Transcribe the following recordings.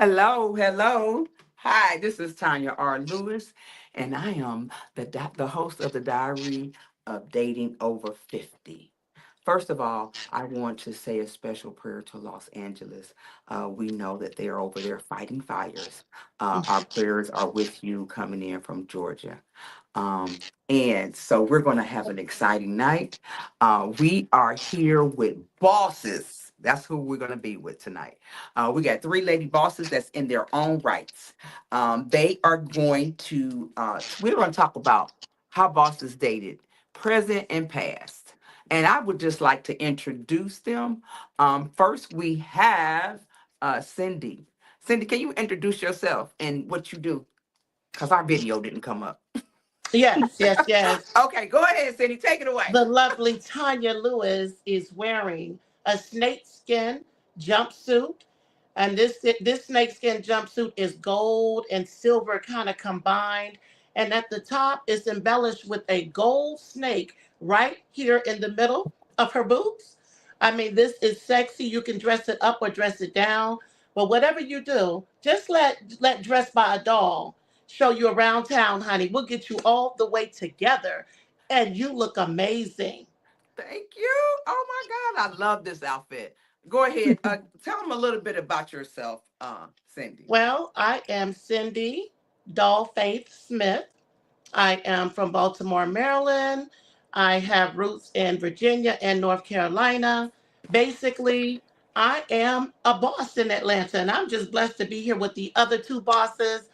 Hello, hello. Hi, this is Tonya R Lewis, and I am the host of the Diary of Dating Over 50. First of all, I want to say a special prayer to Los Angeles. We know that they are over there fighting fires. Our prayers are with you coming in from Georgia. And so we're going to have an exciting night. We are here with bosses. That's who we're going to be with tonight. We got three lady bosses that's in their own rights. They are going to, we're going to talk about how bosses dated, present and past. And I would just like to introduce them. First, we have Cindy. Cindy, can you introduce yourself and what you do? Because our video didn't come up. Yes, yes, yes. Okay, go ahead, Cindy. Take it away. The lovely Tanya Lewis is wearing a snakeskin jumpsuit. And this snakeskin jumpsuit is gold and silver kind of combined. And at the top is embellished with a gold snake right here in the middle of her boobs. I mean, this is sexy. You can dress it up or dress it down. But whatever you do, just let Dress by a Doll show you around town, honey. We'll get you all the way together. And you look amazing. Thank you. Oh my God, I love this outfit. Go ahead. Tell them a little bit about yourself, Cindy. Well, I am Cindy Doll Faith Smith. I am from Baltimore, Maryland. I have roots in Virginia and North Carolina. Basically, I am a boss in Atlanta, and I'm just blessed to be here with the other two bosses,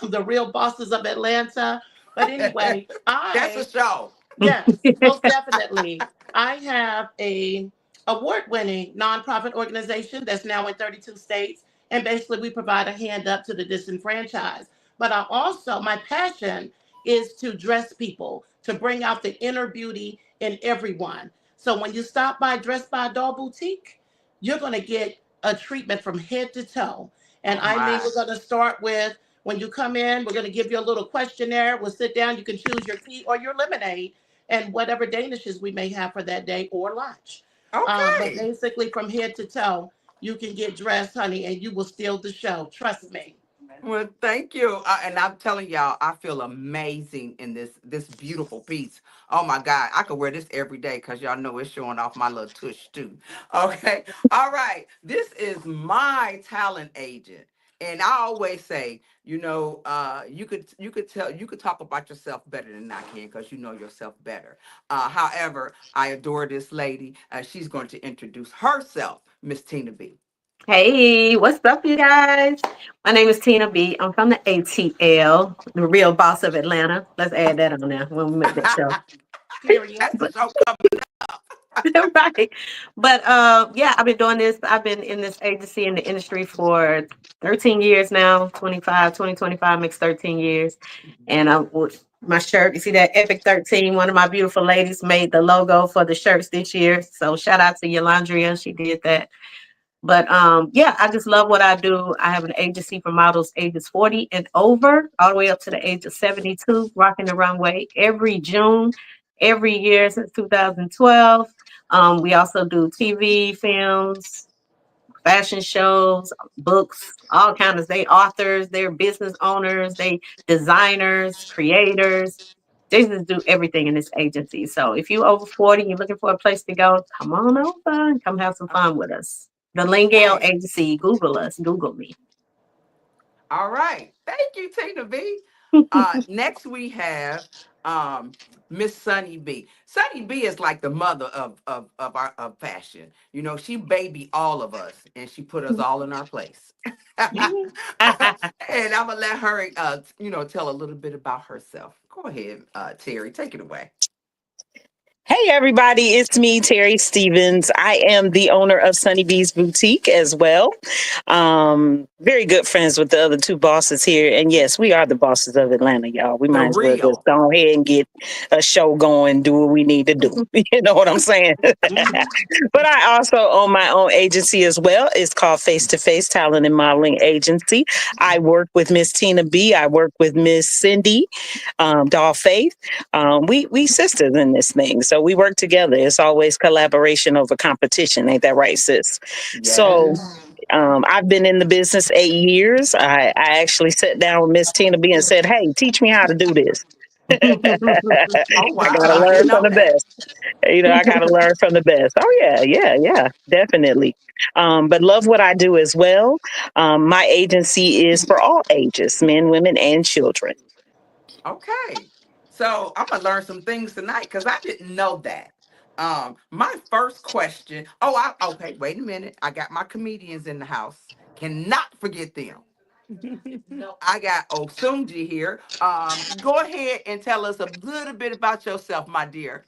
the real bosses of Atlanta. But anyway, That's a show. yes, most definitely. I have a award-winning nonprofit organization that's now in 32 states, and basically we provide a hand up to the disenfranchised. But I also, my passion is to dress people, to bring out the inner beauty in everyone. So when you stop by Dress by Doll Boutique, you're going to get a treatment from head to toe. And Oh I mean, my. we're going to start with when you come in, we're going to give you a little questionnaire. We'll sit down. You can choose your tea or your lemonade and whatever danishes we may have for that day or lunch. But Okay. basically, from head to toe, you can get dressed, honey, and you will steal the show. Trust me. Well, thank you. And I'm telling y'all, I feel amazing in this beautiful piece. Oh my God, I could wear this every day because y'all know it's showing off my little tush too. Okay. All right. This is my talent agent. And I always say, you could talk about yourself better than I can because you know yourself better. However, I adore this lady. She's going to introduce herself, Miss Tina B. Hey, what's up, you guys? My name is Tina B. I'm from the ATL, the real boss of Atlanta. Let's add that on there when we make that show. Period. That's the But show coming. right. But yeah, I've been doing this. I've been in this agency in the industry for 13 years now, 2025 makes 13 years. And I with my shirt, you see that Epic 13, one of my beautiful ladies made the logo for the shirts this year. So shout out to Yolandria. She did that. But yeah, I just love what I do. I have an agency for models ages 40 and over, all the way up to the age of 72, rocking the runway every June, every year since 2012. We also do TV, films, fashion shows, books, all kinds. They authors, they're business owners, they designers, creators. They just do everything in this agency. So if you over 40, you're looking for a place to go, come on over and come have some fun with us. The Lingale Okay. Agency. Google us. Google me. All right. Thank you, Tina B. Next we have Miss Sunny B. Sunny B is like the mother of our of fashion. You know, she baby all of us and she put us all in our place. And I'm gonna let her tell a little bit about herself. Go ahead, Terry, take it away. Hey everybody, it's me, Terry Stevens. I am the owner of Sunny B's Boutique as well. Very good friends with the other two bosses here. And yes, we are the bosses of Atlanta, y'all. We The might as well just real. go ahead and get a show going, do what we need to do. You know what I'm saying? But I also own my own agency as well. It's called Face to Face Talent and Modeling Agency. I work with Miss Tina B. I work with Miss Cindy Doll Faith. We sisters in this thing, so we work together. It's always collaboration over competition. Ain't that right, sis? So Yes. I've been in the business 8 years. I actually sat down with Miss Tina B and said, "Hey, teach me how to do this." Oh I wow, gotta I learn didn't from know the that. best. I gotta learn from the best. Oh yeah, yeah, yeah, definitely. But love what I do as well. My agency is for all ages, men, women, and children. Okay. So I'm gonna learn some things tonight because I didn't know that. My first question. Oh, okay. Wait a minute. I got my comedians in the house. Cannot forget them. I got Osumji here. Go ahead and tell us a little bit about yourself, my dear.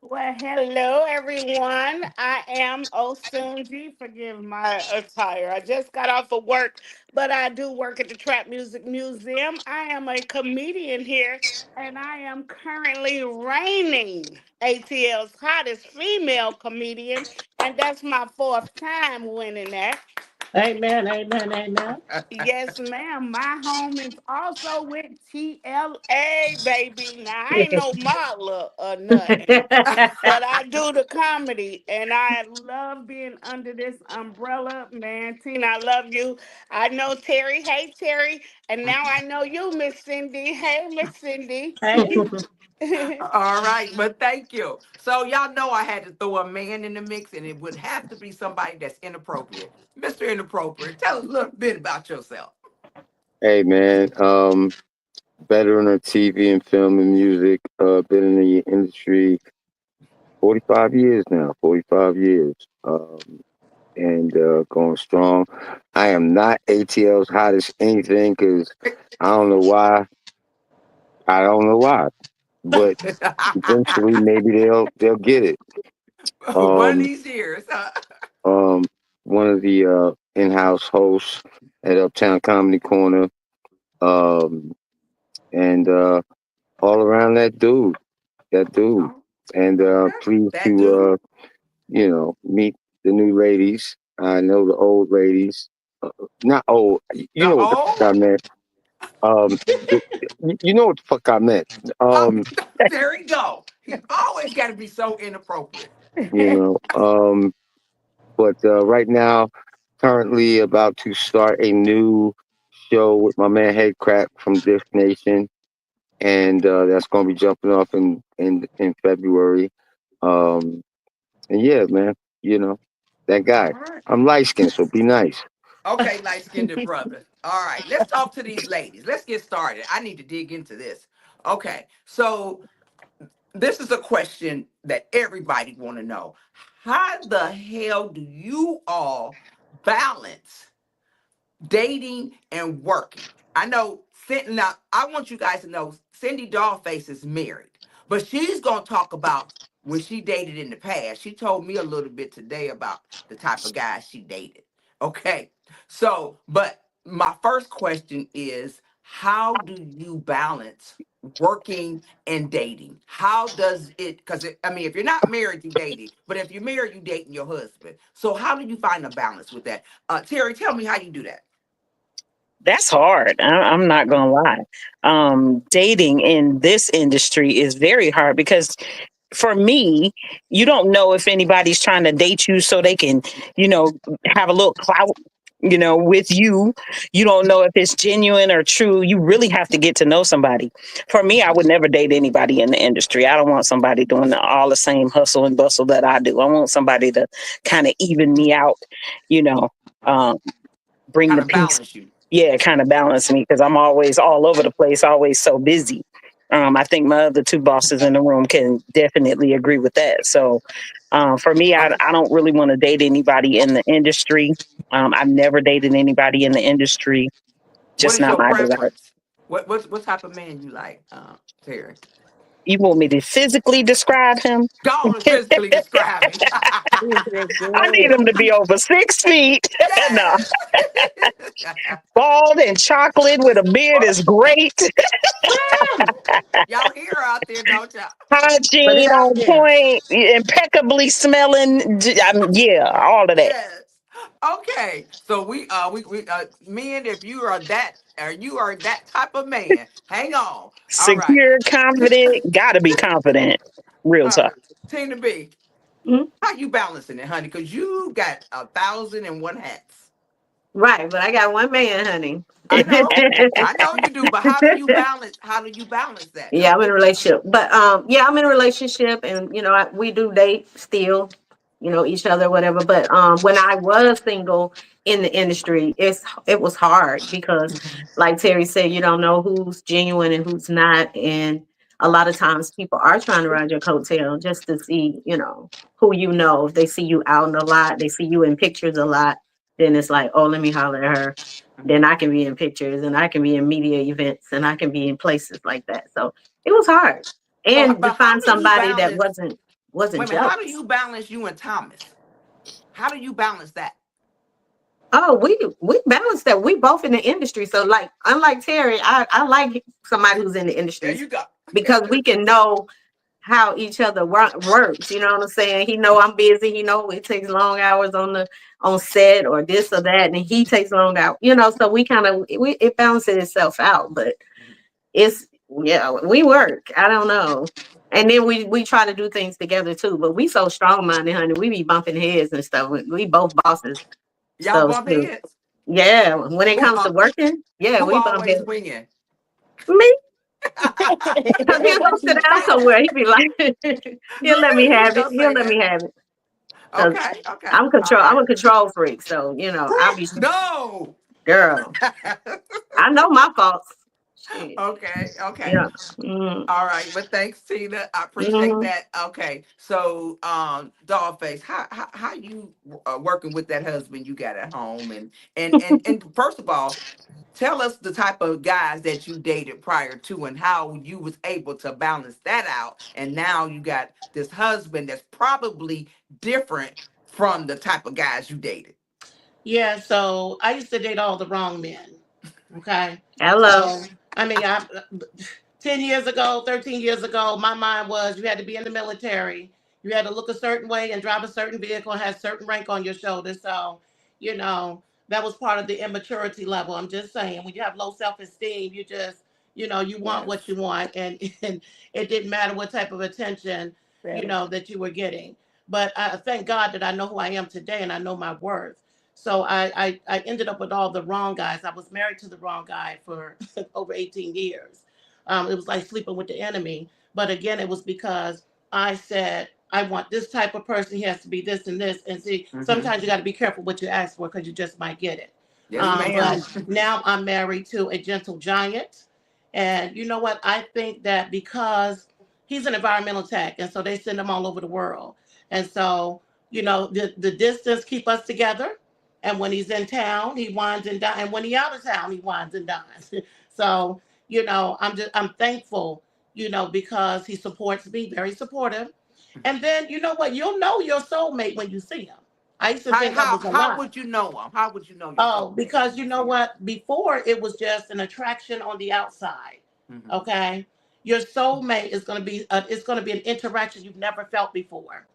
Well, hello everyone. I am Osunji. Forgive my attire. I just got off of work, but I do work at the Trap Music Museum. I am a comedian here, and I am currently reigning ATL's hottest female comedian, and that's my fourth time winning that. Amen, amen, amen. Yes, ma'am. My home is also with TLA, baby. Now, I ain't no model or nothing, but I do the comedy, and I love being under this umbrella. Man, Tina, I love you. I know Terry. Hey, Terry. And now I know you, Miss Cindy. Hey, Miss Cindy. Hey. All right, but thank you. So y'all know I had to throw a man in the mix, and it would have to be somebody that's inappropriate. Mr. Inappropriate, tell us a little bit about yourself. Hey man, veteran of TV and film and music. Been in the industry 45 years now. 45 years, and going strong. I am not ATL's hottest anything because I don't know why. I don't know why, but eventually maybe they'll get it. One of Um, these years. um, One of the in-house hosts at Uptown Comedy Corner. Um, and all around that dude. Oh, And okay, pleased that to dude. meet the new ladies. I know the old ladies. Not old. You The know what the fuck I old. meant. Um, the, you know what the fuck I meant. Oh, Um, there he go. He always got to be so inappropriate. you know. But right now, currently about to start a new show with my man Headcrap from Diff Nation, and that's gonna be jumping off in February. Um, And yeah, man, you know, that All guy. right. I'm light skinned, so be nice. Okay, light skinned brother. All right, let's talk to these ladies. Let's get started. I need to dig into this. Okay, so this is a question that everybody want to know. How the hell do you all balance dating and working? I know now I want you guys to know Cindy Dollface is married, but she's gonna talk about when she dated in the past. She told me a little bit today about the type of guys she dated. Okay. So, but my first question is, how do you balance working and dating? How does it, because I mean, if you're not married, you dating, but if you're married, you dating your husband. So how do you find a balance with that? Terry, tell me how you do that. That's hard. I'm not gonna lie. Dating in this industry is very hard because for me, you don't know if anybody's trying to date you so they can, you know, have a little clout, with you. You don't know if it's genuine or true. You really have to get to know somebody. For me, I would never date anybody in the industry. I don't want somebody doing all the same hustle and bustle that I do. I want somebody to kind of even me out, you know, um, bring Kind the of peace. balance you. Yeah, kind of balance me because I'm always all over the place, always so busy. I think my other two bosses in the room can definitely agree with that. So for me, Okay. I don't really want to date anybody in the industry. I've never dated anybody in the industry, What just is not your my desire. preference? What type of man you like, Terry? You want me to physically describe him? Go on and physically describe him. I need him to be over 6 feet. No, Yeah. bald and chocolate with a beard is great. Y'all hear her out there, don't y'all? Put Hygiene it out on there. point, impeccably smelling. Yeah, all of that. Yes. Okay. So we men, if you are that or you are that type of man, hang on. All right. Secure, confident, gotta be confident. Real All tough. right. Tina B, Mhm. how you balancing it, honey? Because you got 1,001 hats. Right, but I got one man, honey. I know you do, but how do you balance? How do you balance that Yeah, though? I'm in a relationship. But yeah, I'm in a relationship and we do date still, each other, whatever. But when I was single in the industry, it was hard because like Terry said, you don't know who's genuine and who's not. And a lot of times people are trying to ride your coattail just to see, who you know. If they see you out a lot, they see you in pictures a lot, then it's like, oh, let me holler at her. Then I can be in pictures and I can be in media events and I can be in places like that. So it was hard. So, And to but how find do you somebody that balance? wasn't Wait a minute. How do jealous. you balance you and Thomas? How do you balance that? Oh, we balanced that. We both in the industry. So like unlike Terry, I like somebody who's in the There industry you go. because we can know how each other works. You know what I'm saying? He know I'm busy. He know it takes long hours on set or this or that, and he takes long hours. So we kind of it balances itself out. But it's yeah, we work. I don't know. And then we try to do things together too. But we so strong minded, honey. We be bumping heads and stuff. We both bosses. Y'all So bump shoot. heads. Yeah, when it Who comes to working, yeah, who we bump always heads. winging? Me, because he'll go sit down somewhere. He'll be like, he'll let me Really? He have it. gonna He'll say let me that? have it. Cause Okay. Okay. All I'm right. a control freak. So I'll be No. girl. I know my faults. Shit. Okay. Okay. Yeah. Mm-hmm. All right, but thanks, Tina. I appreciate Mm-hmm. that. Okay, so Dollface, how you working with that husband you got at home, and first of all, tell us the type of guys that you dated prior to, and how you was able to balance that out, and now you got this husband that's probably different from the type of guys you dated. Yeah, so I used to date all the wrong men. Okay. Hello. So, I mean, 10 years ago, 13 years ago, my mind was you had to be in the military. You had to look a certain way and drive a certain vehicle and have certain rank on your shoulders. So, you know, that was part of the immaturity level. I'm just saying, when you have low self esteem, you just, you want Yes. what you want. And it didn't matter what type of attention, that you were getting. But I thank God that I know who I am today and I know my worth. So I ended up with all the wrong guys. I was married to the wrong guy for over 18 years. It was like sleeping with the enemy. But again, it was because I said, I want this type of person. He has to be this and this. And see, Hmm. sometimes you got to be careful what you ask for because you just might get it. Yes, ma'am. But now I'm married to a gentle giant. And you know what? I think that because he's an environmental tech, and so they send him all over the world. And so, the distance keep us together. And when he's in town, he wines and dines. And when he's out of town, he wines and dines. So, I'm thankful, because he supports me, very supportive. And then you know what? You'll know your soulmate when you see him. I used to How think that how was a how lie. would you know him? How would you know your Oh, soulmate because when you you know see him? what? Before it was just an attraction on the outside. Hmm. Okay. Your soulmate is going to be it's going to be an interaction you've never felt before.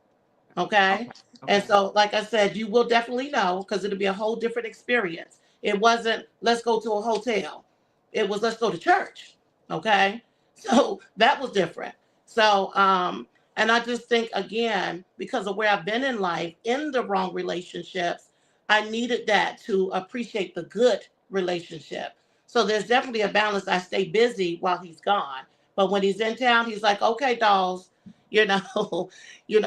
Okay. Okay. And Okay. so, like I said, you will definitely know because it'll be a whole different experience. It wasn't, let's go to a hotel, it was, let's go to church. Okay. So that was different. So, and I just think, again, because of where I've been in life, in the wrong relationships, I needed that to appreciate the good relationship. So there's definitely a balance. I stay busy while he's gone. But when he's in town, he's like, okay, dolls, you know,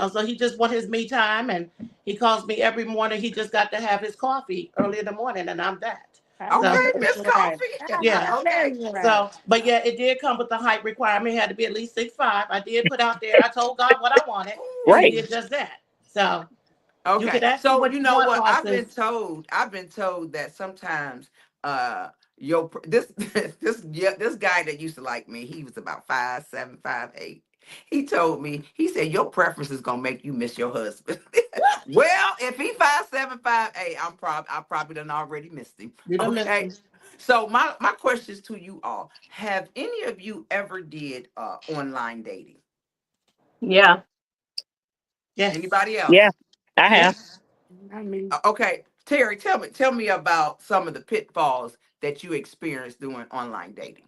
so he just want his me time, and he calls me every morning. He just got to have his coffee early in the morning, and I'm that. So Okay, Miss Coffee. yeah. Okay. So, but yeah, it did come with the height requirement. It had to be at least 6'5". I did put out there. I told God what I wanted, and He Right. did just that. So you Okay. can ask me So what you you know want, what? bosses. I've been told that sometimes your this this guy that used to like me, he was about 5'7", 5'8". He told me, he said your preference is gonna make you miss your husband. Well, if he 5'7", 5'8", I probably done already missed him. You done missed Okay. them. So my questions to you all: have any of you ever did online dating? Yeah. Yes. Anybody Yeah, else? I have. Yes. Okay, Terry, tell me about some of the pitfalls that you experienced doing online dating.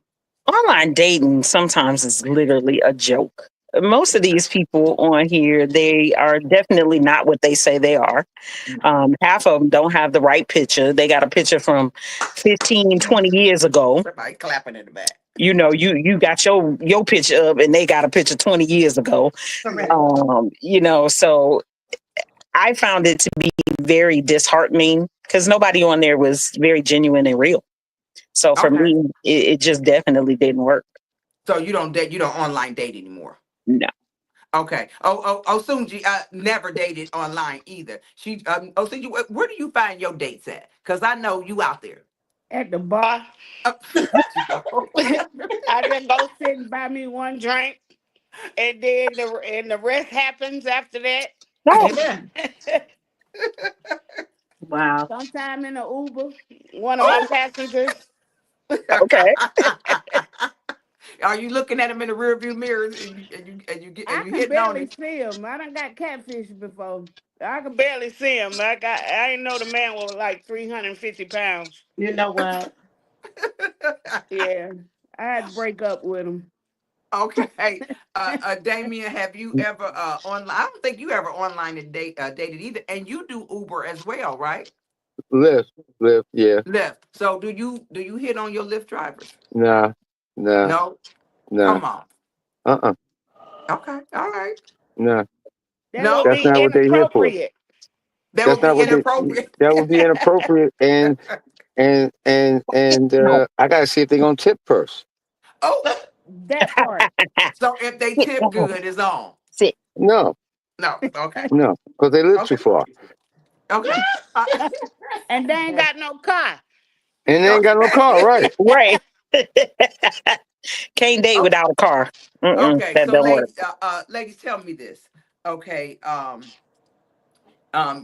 Online dating sometimes is literally a joke. most of these people on here, they are definitely not what they say they are. Half of them don't have the right picture. They got a picture from 15, 20 years ago. Somebody clapping in the back. You know, you got your picture up and they got a picture 20 years ago. Correct. You know, so I found it to be very disheartening because nobody on there was very genuine and real. So for Okay. me, it just definitely didn't work. So you don't date, you don't online date anymore. No. Okay. Sunji never dated online either. She Sunji, where do you find your dates at? Cause I know you out there. At the bar. Uh, you go. I just go sit and buy me one drink, and then the rest happens after that. No. Amen. Wow. Sometime in an Uber, one of my Oh. passengers. Okay. Are you looking at him in the rearview mirrors and I you can hitting on barely him? see him. I done got catfish before. I can barely see him. I didn't know the man was like 350 pounds. You know what? Yeah, I had to break up with him. Okay. Damien, have you ever online? I don't think you ever online and dated either. And you do Uber as well, right? Lift, lift, yeah. Lyft. So do you hit on your Lyft drivers? Nah, nah, No. nah. Come on. Uh-uh. Okay. All right. Nah. That would No, That's be not what they here for. inappropriate. that That's would not be what they. inappropriate. That would be inappropriate, and No. I gotta see if they're gonna tip first. Oh, That part. so if they Sit tip down. good, it's on. Sit. No, No. Okay. no, because they live too Okay. far, Okay. And they ain't got no car. and they ain't got no car. Okay. Right? Right. Can't date Okay. without a car. Okay. That So, don't work. ladies, tell me this. Okay.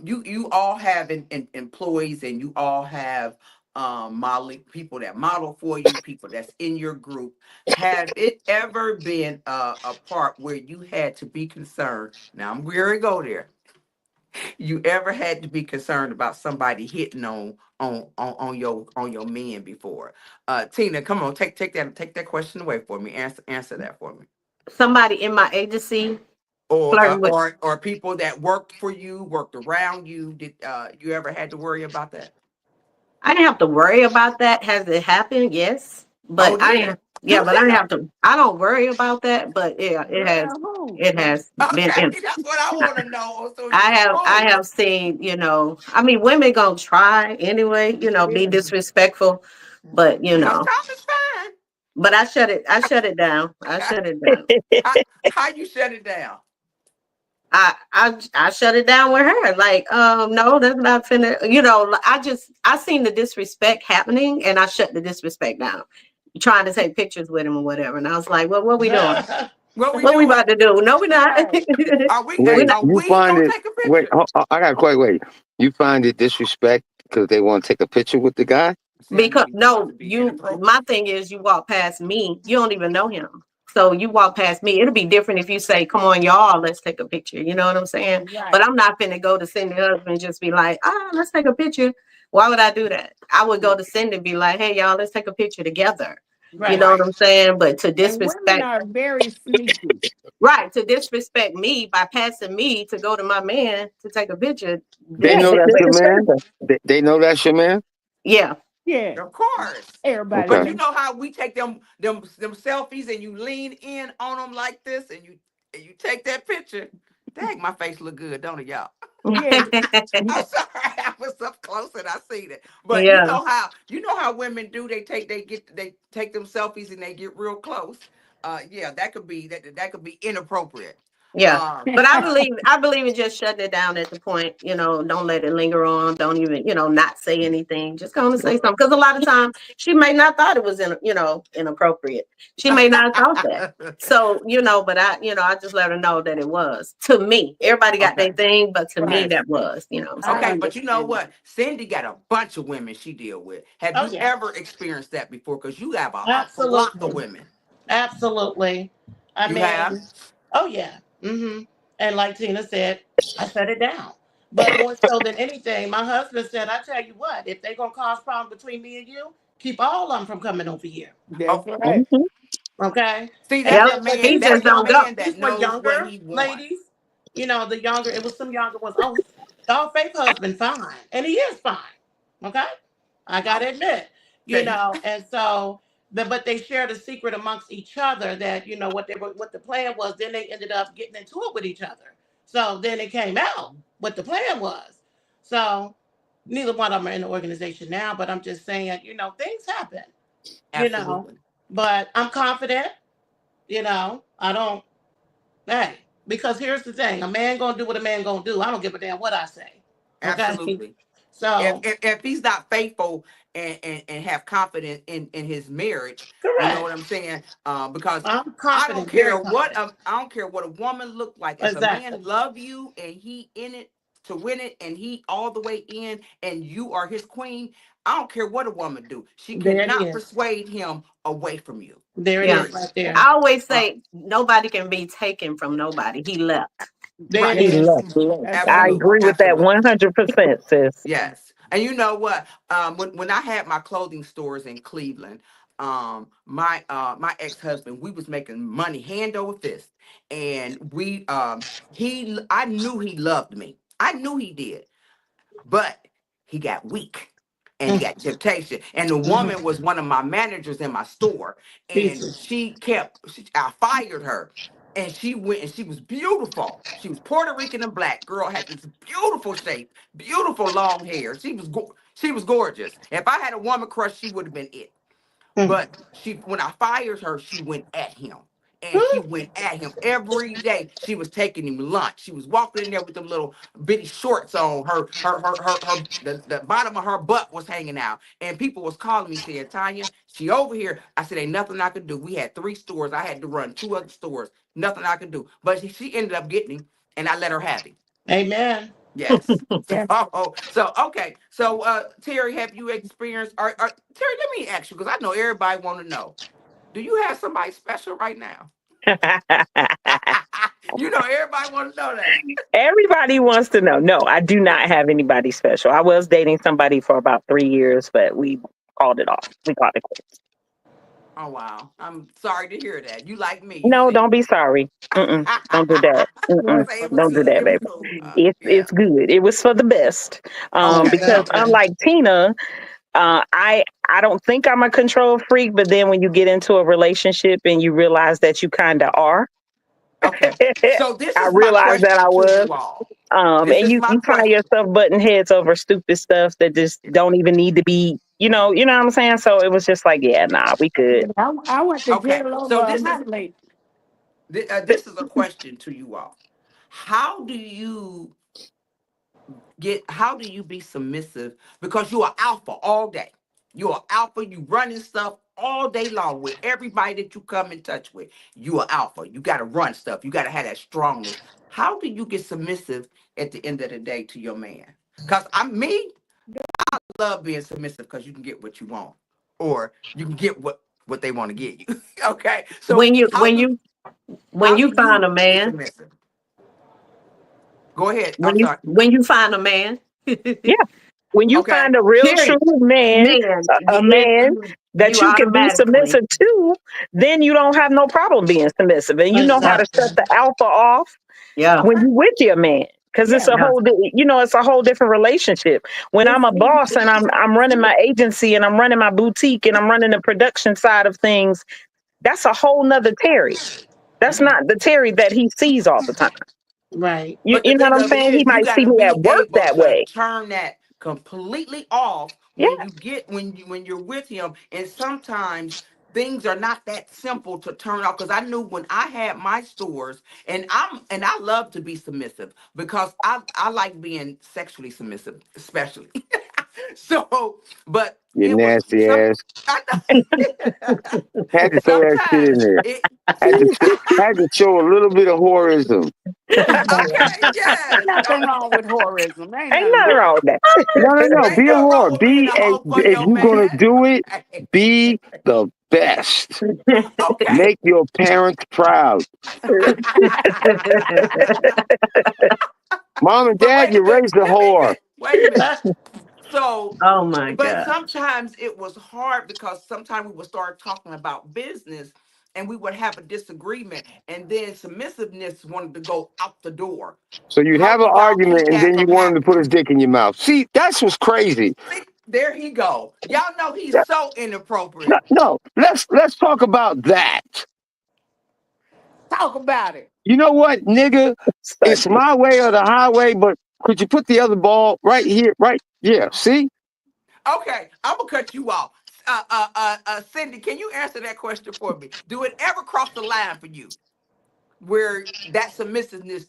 You all have employees, and you all have modeling people that model for you, people that's in your group. Have it ever been a part where you had to be concerned? Now I'm going to go there. You ever had to be concerned about somebody hitting on your men before? Tina, come on, take that question away for me. Answer that for me. Somebody in my agency Or flirting with. people that worked for you, worked around you. Did you ever had to worry about that? I didn't have to worry about that. Has it happened? Yes, Oh, but I did didn't. it? Yeah, You but I didn't tell. have to. I don't worry about that. But yeah, it has. Girl, who? It has been. Okay, that's what I want to know. So I have I oh, have seen, I mean, women gonna try anyway, be Yeah. disrespectful, but sometimes it's fine. I shut it down. I shut it down. How you shut it down? I shut it down with her. Like, no, that's not finna, I seen the disrespect happening and I shut the disrespect down. Trying to take pictures with him or whatever. And I was like, well, what we doing? What we What we doing? about to do? No, we're not. Right. Are we We're hey, Wait, not. are you we find gonna it? take a Wait, picture? I got quite wait. You find it disrespect because they want to take a picture with the guy? See, I knew Because he was about no, to be you inappropriate. my thing is you walk past me, you don't even know him. So you walk past me. It'll be different if you say, come on, y'all, let's take a picture. You know what I'm saying? But Right. I'm not finna go to Cindy husband and just be like, let's take a picture. Why would I do that? I would go to Cindy and be like, hey y'all, let's take a picture together. You Right. know what Right. I'm saying? But to And women disrespect, are very sneaky. right, to disrespect me by passing me to go to my man to take a picture, They Yeah, know that's your disrespect. man. disrespectful. They know that's your man. Yeah. Yeah. Of course. Everybody But Okay. you know. know how we take them selfies and you lean in on them like this and you take that picture. Dang, my face look good, don't it, y'all? Yes. I'm sorry, I was up close and I seen it. But you Yeah. know how women do. They take them selfies and they get real close. Yeah, that could be inappropriate. Yeah. Um, But I uh, believe I believe in just shutting it down at the point, don't let it linger on. Don't even, not say anything. Just gonna say something. Because a lot of times she may not thought it was inappropriate. She may not have thought that. So, but I just let her know that it was. To me. Everybody got okay. their thing, but to me Yes. that was. I So Okay, but you know understand. what? Cindy got a bunch of women she deal with. Have Oh you yeah. ever experienced that before? Because you have a flock of Absolutely. women. Absolutely. I You have? mean, oh yeah. And like Tina said, I shut it down. But more so than anything, my husband said, I tell you what, if they're gonna cause problems between me and you, keep all of them from coming over here. That's Oh, right. Mhm. Okay. See, And that's Yep. a then, but man. He these were just That's a don't young, go. man these that were knows what younger he wants. ladies. You know, the younger, it was some younger ones. Oh, y'all fake husband fine. And he is fine. Okay. I gotta admit, Okay, and so but they shared a secret amongst each other that, what the plan was, then they ended up getting into it with each other. So then it came out what the plan was. So neither one of them are in the organization now, but I'm just saying, things happen, you know. absolutely, But I'm confident, I don't, hey, because here's the thing, a man gonna do what a man gonna do. I don't give a damn what I say. Okay. absolutely. If, So if if he's not faithful and have confidence in his marriage, you know what correct. I'm saying? Because I'm I don't confident, very care what confident. I don't care what a woman look like. If a Exactly. man love you and he in it to win it and he all the way in and you are his queen, I don't care what a woman do. She There it cannot is. persuade him away from you. There it Yeah. is Period. right there. I always Uh, say nobody can be taken from nobody. He left. There it right. He is. left. That's I right. Absolutely. agree with that Absolutely. 100%, sis. Yes. And you know what? When I had my clothing stores in Cleveland, my ex-husband, we was making money hand over fist. And I knew he loved me. I knew he did. But he got weak and he got temptation. And the woman Mm-hmm. was one of my managers in my store. And Pieces. I fired her. And she went and she was beautiful. She was Puerto Rican and black. Girl had this beautiful shape, beautiful long hair. She was gorgeous. If I had a woman crush, she would have been it. Mm. But when I fired her, she went at him. And she went at him every day. She was taking him lunch. She was walking in there with them little bitty shorts on. The bottom of her butt was hanging out. And people was calling me saying, Tanya, she over here. I said, ain't nothing I could do. We had 3 stores. I had to run 2 other stores. Nothing I could do. But she ended up getting him, and I let her have him. Amen. Yes. Yeah. So okay. So Terry, have you experienced Terry, let me ask you, because I know everybody want to know. Do you have somebody special right now? You know, everybody want to know that. Everybody wants to know. No, I do not have anybody special. I was dating somebody for about 3 years, but we called it off. We called it quits. Oh wow. I'm sorry to hear that. You like me, you No, see. don't be sorry. Mm-mm, don't do that. Mm-mm, Say it was don't do good. that, It was baby. cool. It's Yeah. good. It was for the best. Okay. Because Okay. Exactly. unlike Tina, I don't think I'm a control freak, but then when you get into a relationship and you realize that you kind of are, Okay. So this I is my realized that I question to was. you all. This And is you my find question. yourself butting heads over stupid stuff that just don't even need to be, you know what I'm saying? So it was just like, yeah, nah, we good. I went to Okay. jail over So a hot lady. this is a question to you all. How do you how do you be submissive, because you are alpha all day? You're alpha, you running stuff all day long with everybody that you come in touch with. You are alpha, you got to run stuff, you got to have that strongness. How do you get submissive at the end of the day to your man? Because I love being submissive, because you can get what you want, or you can get what they want to get you. Okay, so When you how when do you when how do you find you a be man, submissive? Go ahead, I'm sorry. when you find a man, Yeah. When you Okay. find a real true period, man, man, a man that you you can be automatically, submissive to, then you don't have no problem being submissive. And you know how to shut Exactly. the alpha off yeah, when Okay. you with your man. Because it's Yeah. a yeah. whole, it's a whole different relationship. When I'm It's a boss and I'm running my agency and I'm running my boutique and I'm running the production side of things, that's a whole nother Terry. That's Mhm. not the Terry that he sees all the time. Right. But the You know thing what I'm of it saying? He is, you might got see to me at be work able that to way. turn that completely off Yeah. when you're with him. And sometimes things are not that simple to turn off. Because I knew when I had my stores, and I love to be submissive, because I like being sexually submissive, especially. So, but You it was nasty some. ass. I know. Had to throw that shit in Sometimes there. it. Had to show a little bit of horism. Okay, ain't yes. nothing wrong with horism. Ain't Ain't nothing nothing wrong. wrong with that. No. Ain't Be a no whore. wrong with being Be a a, hoe for if your you're gonna man. do it, Okay. be the best. Okay. Make your parents proud. Mom and But dad, wait a you minute. raised a whore. Wait a minute. So, Oh my but god. sometimes it was hard, because sometimes we would start talking about business, and we would have a disagreement, and then submissiveness wanted to go out the door. So you'd How have do an y'all argument keep and that then you from want him to put his happening? dick in your mouth. See, that's what's crazy. See, there he go. Y'all know he's That- so No, inappropriate. no, let's talk about that. Talk about it. You know what, nigga? It's Sunday. my way or the highway, but could you put the other ball right here? Right? Yeah. See? Okay, I'm gonna cut you off. Cindy, can you answer that question for me? Do it ever cross the line for you where that submissiveness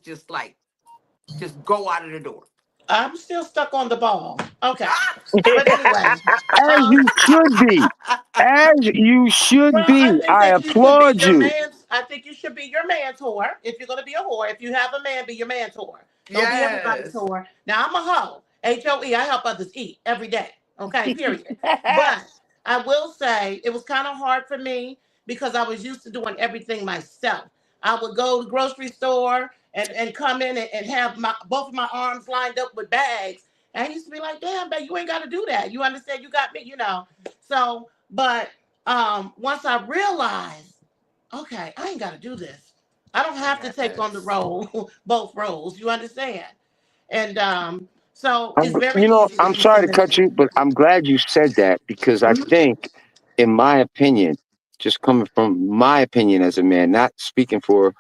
just go out of the door? I'm still stuck on the ball. Okay. Ah! But anyway, As um, you should be. As you should well, I be. think I that you should be applaud your you. man's. I think you should be your man's whore. If you're gonna be a whore, if you have a man, be your man's whore. Don't be everybody's Yes. whore. Now I'm a hoe. HOE. I help others eat every day. Okay. Period. But I will say it was kind of hard for me because I was used to doing everything myself. I would go to the grocery store and come in and have my both of my arms lined up with bags. And I used to be like, damn, babe, you ain't got to do that. You understand? You got me. So, but once I realized, okay, I ain't got to do this. I don't have to take on the Yes. role, both roles. You understand? And so it's very You know, easy to I'm be sorry to cut submissive. you, but I'm glad you said that because I Mhm. think, in my opinion, just coming from my opinion as a man, not speaking for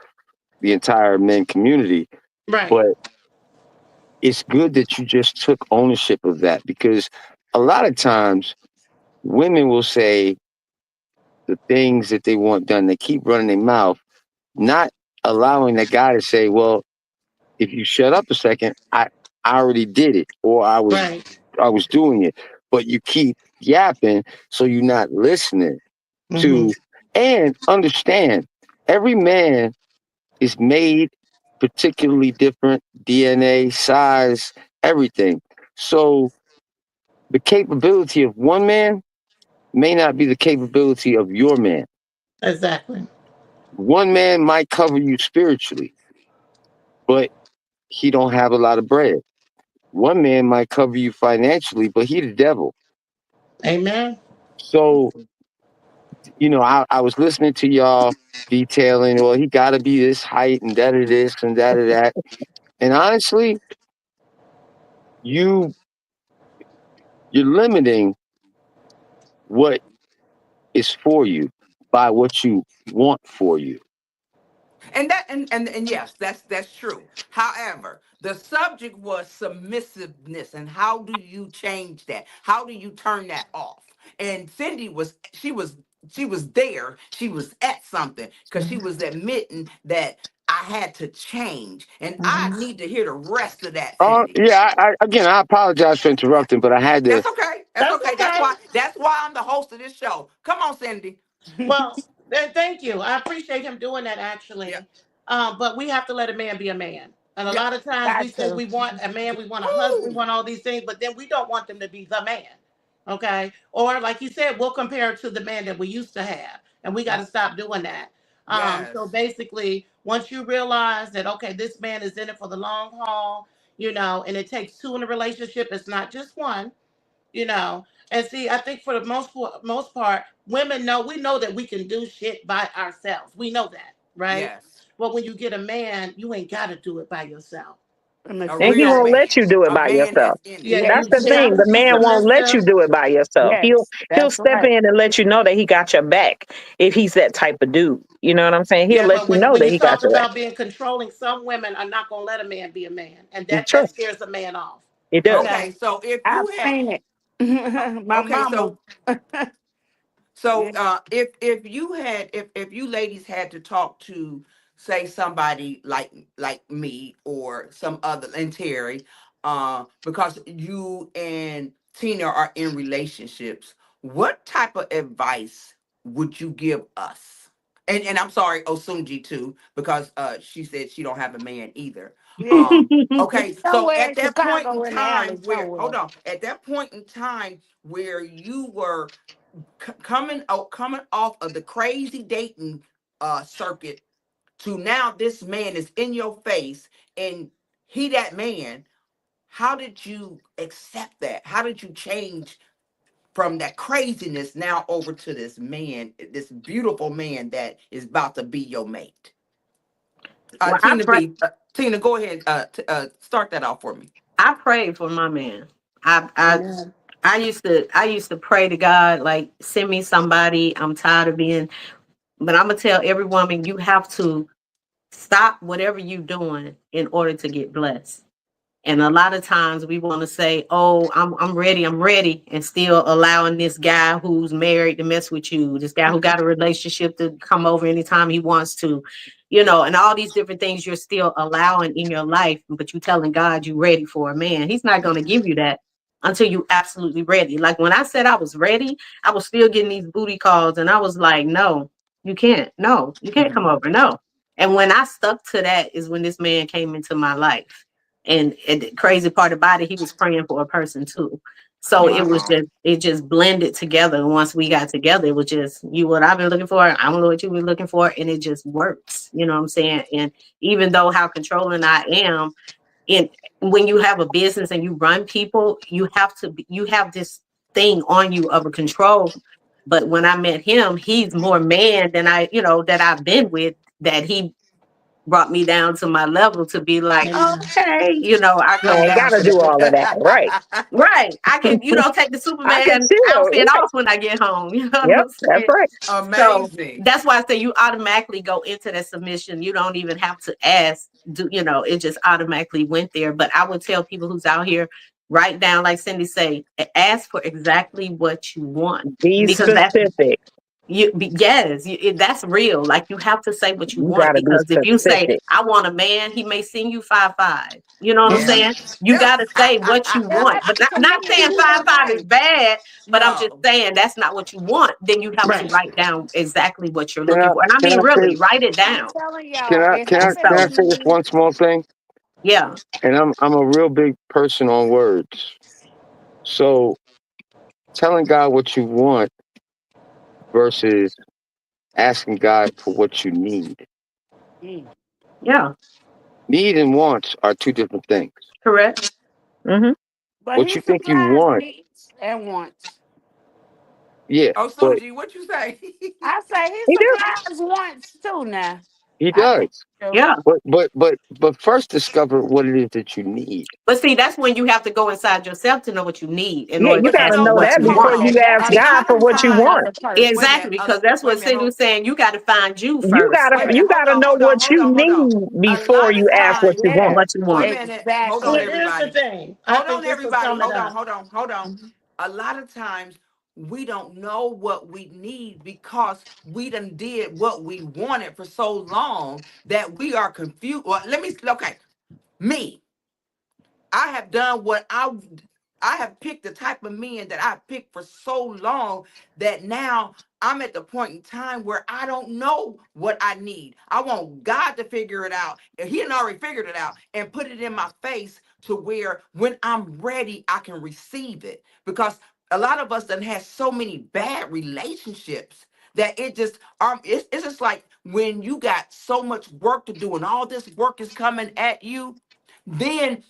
the entire men community, Right, but it's good that you just took ownership of that because a lot of times women will say the things that they want done. They keep running their mouth, not allowing the guy to say, well, if you shut up a second, I already did it or right. I was doing it. But you keep yapping, so you're not listening Hmm. to and understand every man is made particularly different, DNA, size, everything. So the capability of one man may not be the capability of your man. Exactly. One man might cover you spiritually, but he don't have a lot of bread. One man might cover you financially, but he the devil. Amen. So, I was listening to y'all detailing, well, he got to be this height and that of this and that of that. And honestly, you you're limiting what is for you by what you want for you. And yes, that's true. However, the subject was submissiveness, and how do you change that? How do you turn that off? And Cindy she was there. She was at something because she was admitting that I had to change, and I Hmm. need to hear the rest of that, Oh Cindy. yeah, again, I apologize for interrupting, but I had to. That's okay. That's That's okay. That's okay. why. That's why I'm the host of this show. Come on, Cindy. Well, thank you. I appreciate him doing that Yeah. actually. But we have to let a man be a man. And a Yeah. lot of times we Got say to. we want a man, we want a husband, we Woo. want all these things, but then we don't want them to be the man. Okay. Or like you said, we'll compare it to the man that we used to have. And we got to stop doing that. So Yes. basically, once you realize that, okay, this man is in it for the long haul, and it takes two in a relationship, it's not just one, you know. And see, I think for the most part, women know we know that we can do shit by ourselves. We know that, right? Yes. But when you get a man, you ain't got to do it by yourself. Let me A say And he real won't something. let you man. do it A by man yourself. that's in it. Yeah, Yes, That's you the have thing. to The be man yes, won't let you submissive. do it by yourself. He'll yes. he'll That's step right. in and let you know that he got your back if he's that type of dude. You know what I'm saying? He'll Yeah, let but you when know when that you he got talk your back. about being controlling, some women are not gonna let a man be a man, and It's that true. scares a man off. It does. Okay, Okay. so if I've you had seen it. My okay, mama. so Yeah. if you had if you ladies had to talk to, say, somebody like me or some other, and Terry, because you and Tina are in relationships, what type of advice would you give us? And I'm sorry, Osunji too, because she said she don't have a man either. Yeah. Okay, so Somewhere at in that point in Chicago in the alley time where hold somewhere. on, at that point in time where you were coming off of the crazy dating circuit, to now this man is in your face and he that man, how did you accept that? How did you change from that craziness now over to this man, this beautiful man that is about to be your mate. Well, Tina, go ahead. Start that off for me. I prayed for my man. I I Amen. I used to pray to God, like, send me somebody. I'm tired of being, but I'm gonna tell every woman, you have to stop whatever you're doing in order to get blessed. And a lot of times we want to say, "Oh, I'm ready," and still allowing this guy who's married to mess with you, this guy who got a relationship to come over anytime he wants to, and all these different things you're still allowing in your life, but you telling God you ready for a man. He's not going to give you that until you absolutely ready. Like when I said I was ready, I was still getting these booty calls, and I was like, "No, you can't. No, you can't come Mhm. over. No." And when I stuck to that is when this man came into my life. And the crazy part about it, he was praying for a person too. So Wow. it just blended together. And once we got together, it was just you what I've been looking for. I don't know what you've been looking for, and it just works. You know what I'm saying? And even though how controlling I am, in when you have a business and you run people, you have this thing on you of a control. But when I met him, he's more man than that I've been with. That he brought me down to my level to be like, Amen. okay, I You come ain't down got to to that. do all of that. Right. Right. I can, take the I can Superman chill. outfit Right. off when I get home. You know what Yep. I'm That's saying? right. So Amazing. that's why I say you automatically go into that submission. You don't even have to ask. It just automatically went there. But I would tell people who's out here, write down, like Cindy say, ask for exactly what you want. Be Because specific. yes, that's real. Like you have to say what you You want got to be because if you say specific. I want a man, he may send you 5'5". You know what I'm Okay. saying? You got to say what you Yeah, want, that's but a not saying commitment too. 5'5" is bad. But I'm just No. saying that's not what you want. Then you have to Right. write down exactly what you're Can looking I for, and I can mean I really say write it I'm down. telling can y'all, I it can I And can happened I to so say this me. one small thing? yeah, And I'm a real big person on words. So telling God what you want versus asking God for what you need. Mm. yeah, Need and wants are two different things. correct. Hmm. But What he you think you supplies want, needs and wants. yeah, Oh, but Suji, what you say? I say he You do. supplies wants too now. he I think does. so. Yeah, But first discover what it is that you need. but see, that's when you have to go inside yourself to know what you need in Yeah, order you to But you got to ask know for know what what? that you Hold before want. you on. Yeah, ask that's A God lot for of what you the times, want. other wait a person. Exactly, minute. because that's Wait a what minute. Cindy Hold, was saying. You got to find you first. You wait a minute. gotta know what you need A before lot you of ask what times. you want. Yeah, What you Wait a want. minute. Hold on, Here- exactly. Here's the everybody. thing. I Hold on, think this will everybody. sum it Hold on. up. Hold on. Hold on. Mhm. A lot of times we don't know what we need because we done did what we wanted for so long that we are confused. Well, okay. Me. I have done what I have picked the type of men that I picked for so long that now I'm at the point in time where I don't know what I need. I want God to figure it out. And he had already figured it out and put it in my face to where when I'm ready, I can receive it. Because a lot of us done had so many bad relationships that it's just like when you got so much work to do and all this work is coming at you, then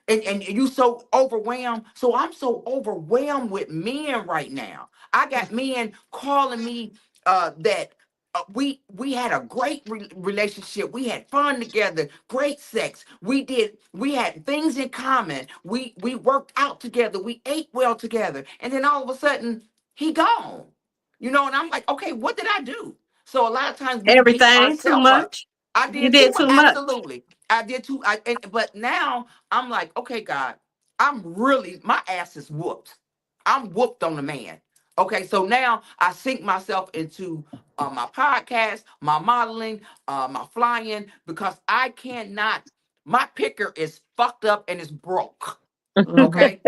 and you so overwhelmed. So I'm so overwhelmed with men right now. I got men calling me that we had a great relationship. We had fun together, great sex. We had things in common. We worked out together. We ate well together. And then all of a sudden he gone. And I'm like, okay, what did I do? So a lot of times we beat Everything too ourselves up. much. I You did too did much. too much. Absolutely. I did too. But now I'm like, okay, God, my ass is whooped. I'm whooped on the man. Okay, so now I sink myself into my podcast, my modeling, my flying, because I cannot. My picker is fucked up and it's broke. Hmm. Okay,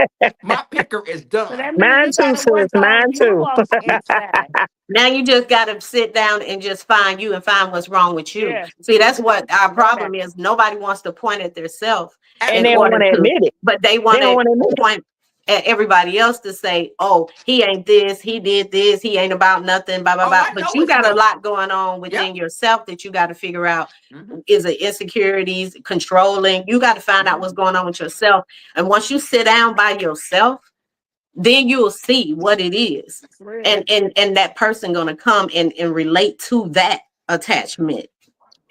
my picker is So done. that means Mine you too, gotta sis. work Mine on you too. on the inside. Now you just got to sit down and just find you and find what's wrong with you. Yeah, See, you that's got what our to know that. problem is. Nobody wants to point at themselves And in they don't Absolutely. order want to to, admit it. but they They want don't to want to admit it. point at everybody else to say, "Oh, he ain't this, he did this, he ain't about nothing." Blah blah Oh, blah. I But know you it's got a me. lot going on Yep. within yourself that you got to figure out. Hmm. Is it insecurities, controlling? You got to find out what's Hmm. going on with yourself. And once you sit down by yourself, then you'll see what it is. For real. And that person gonna come and relate to that attachment.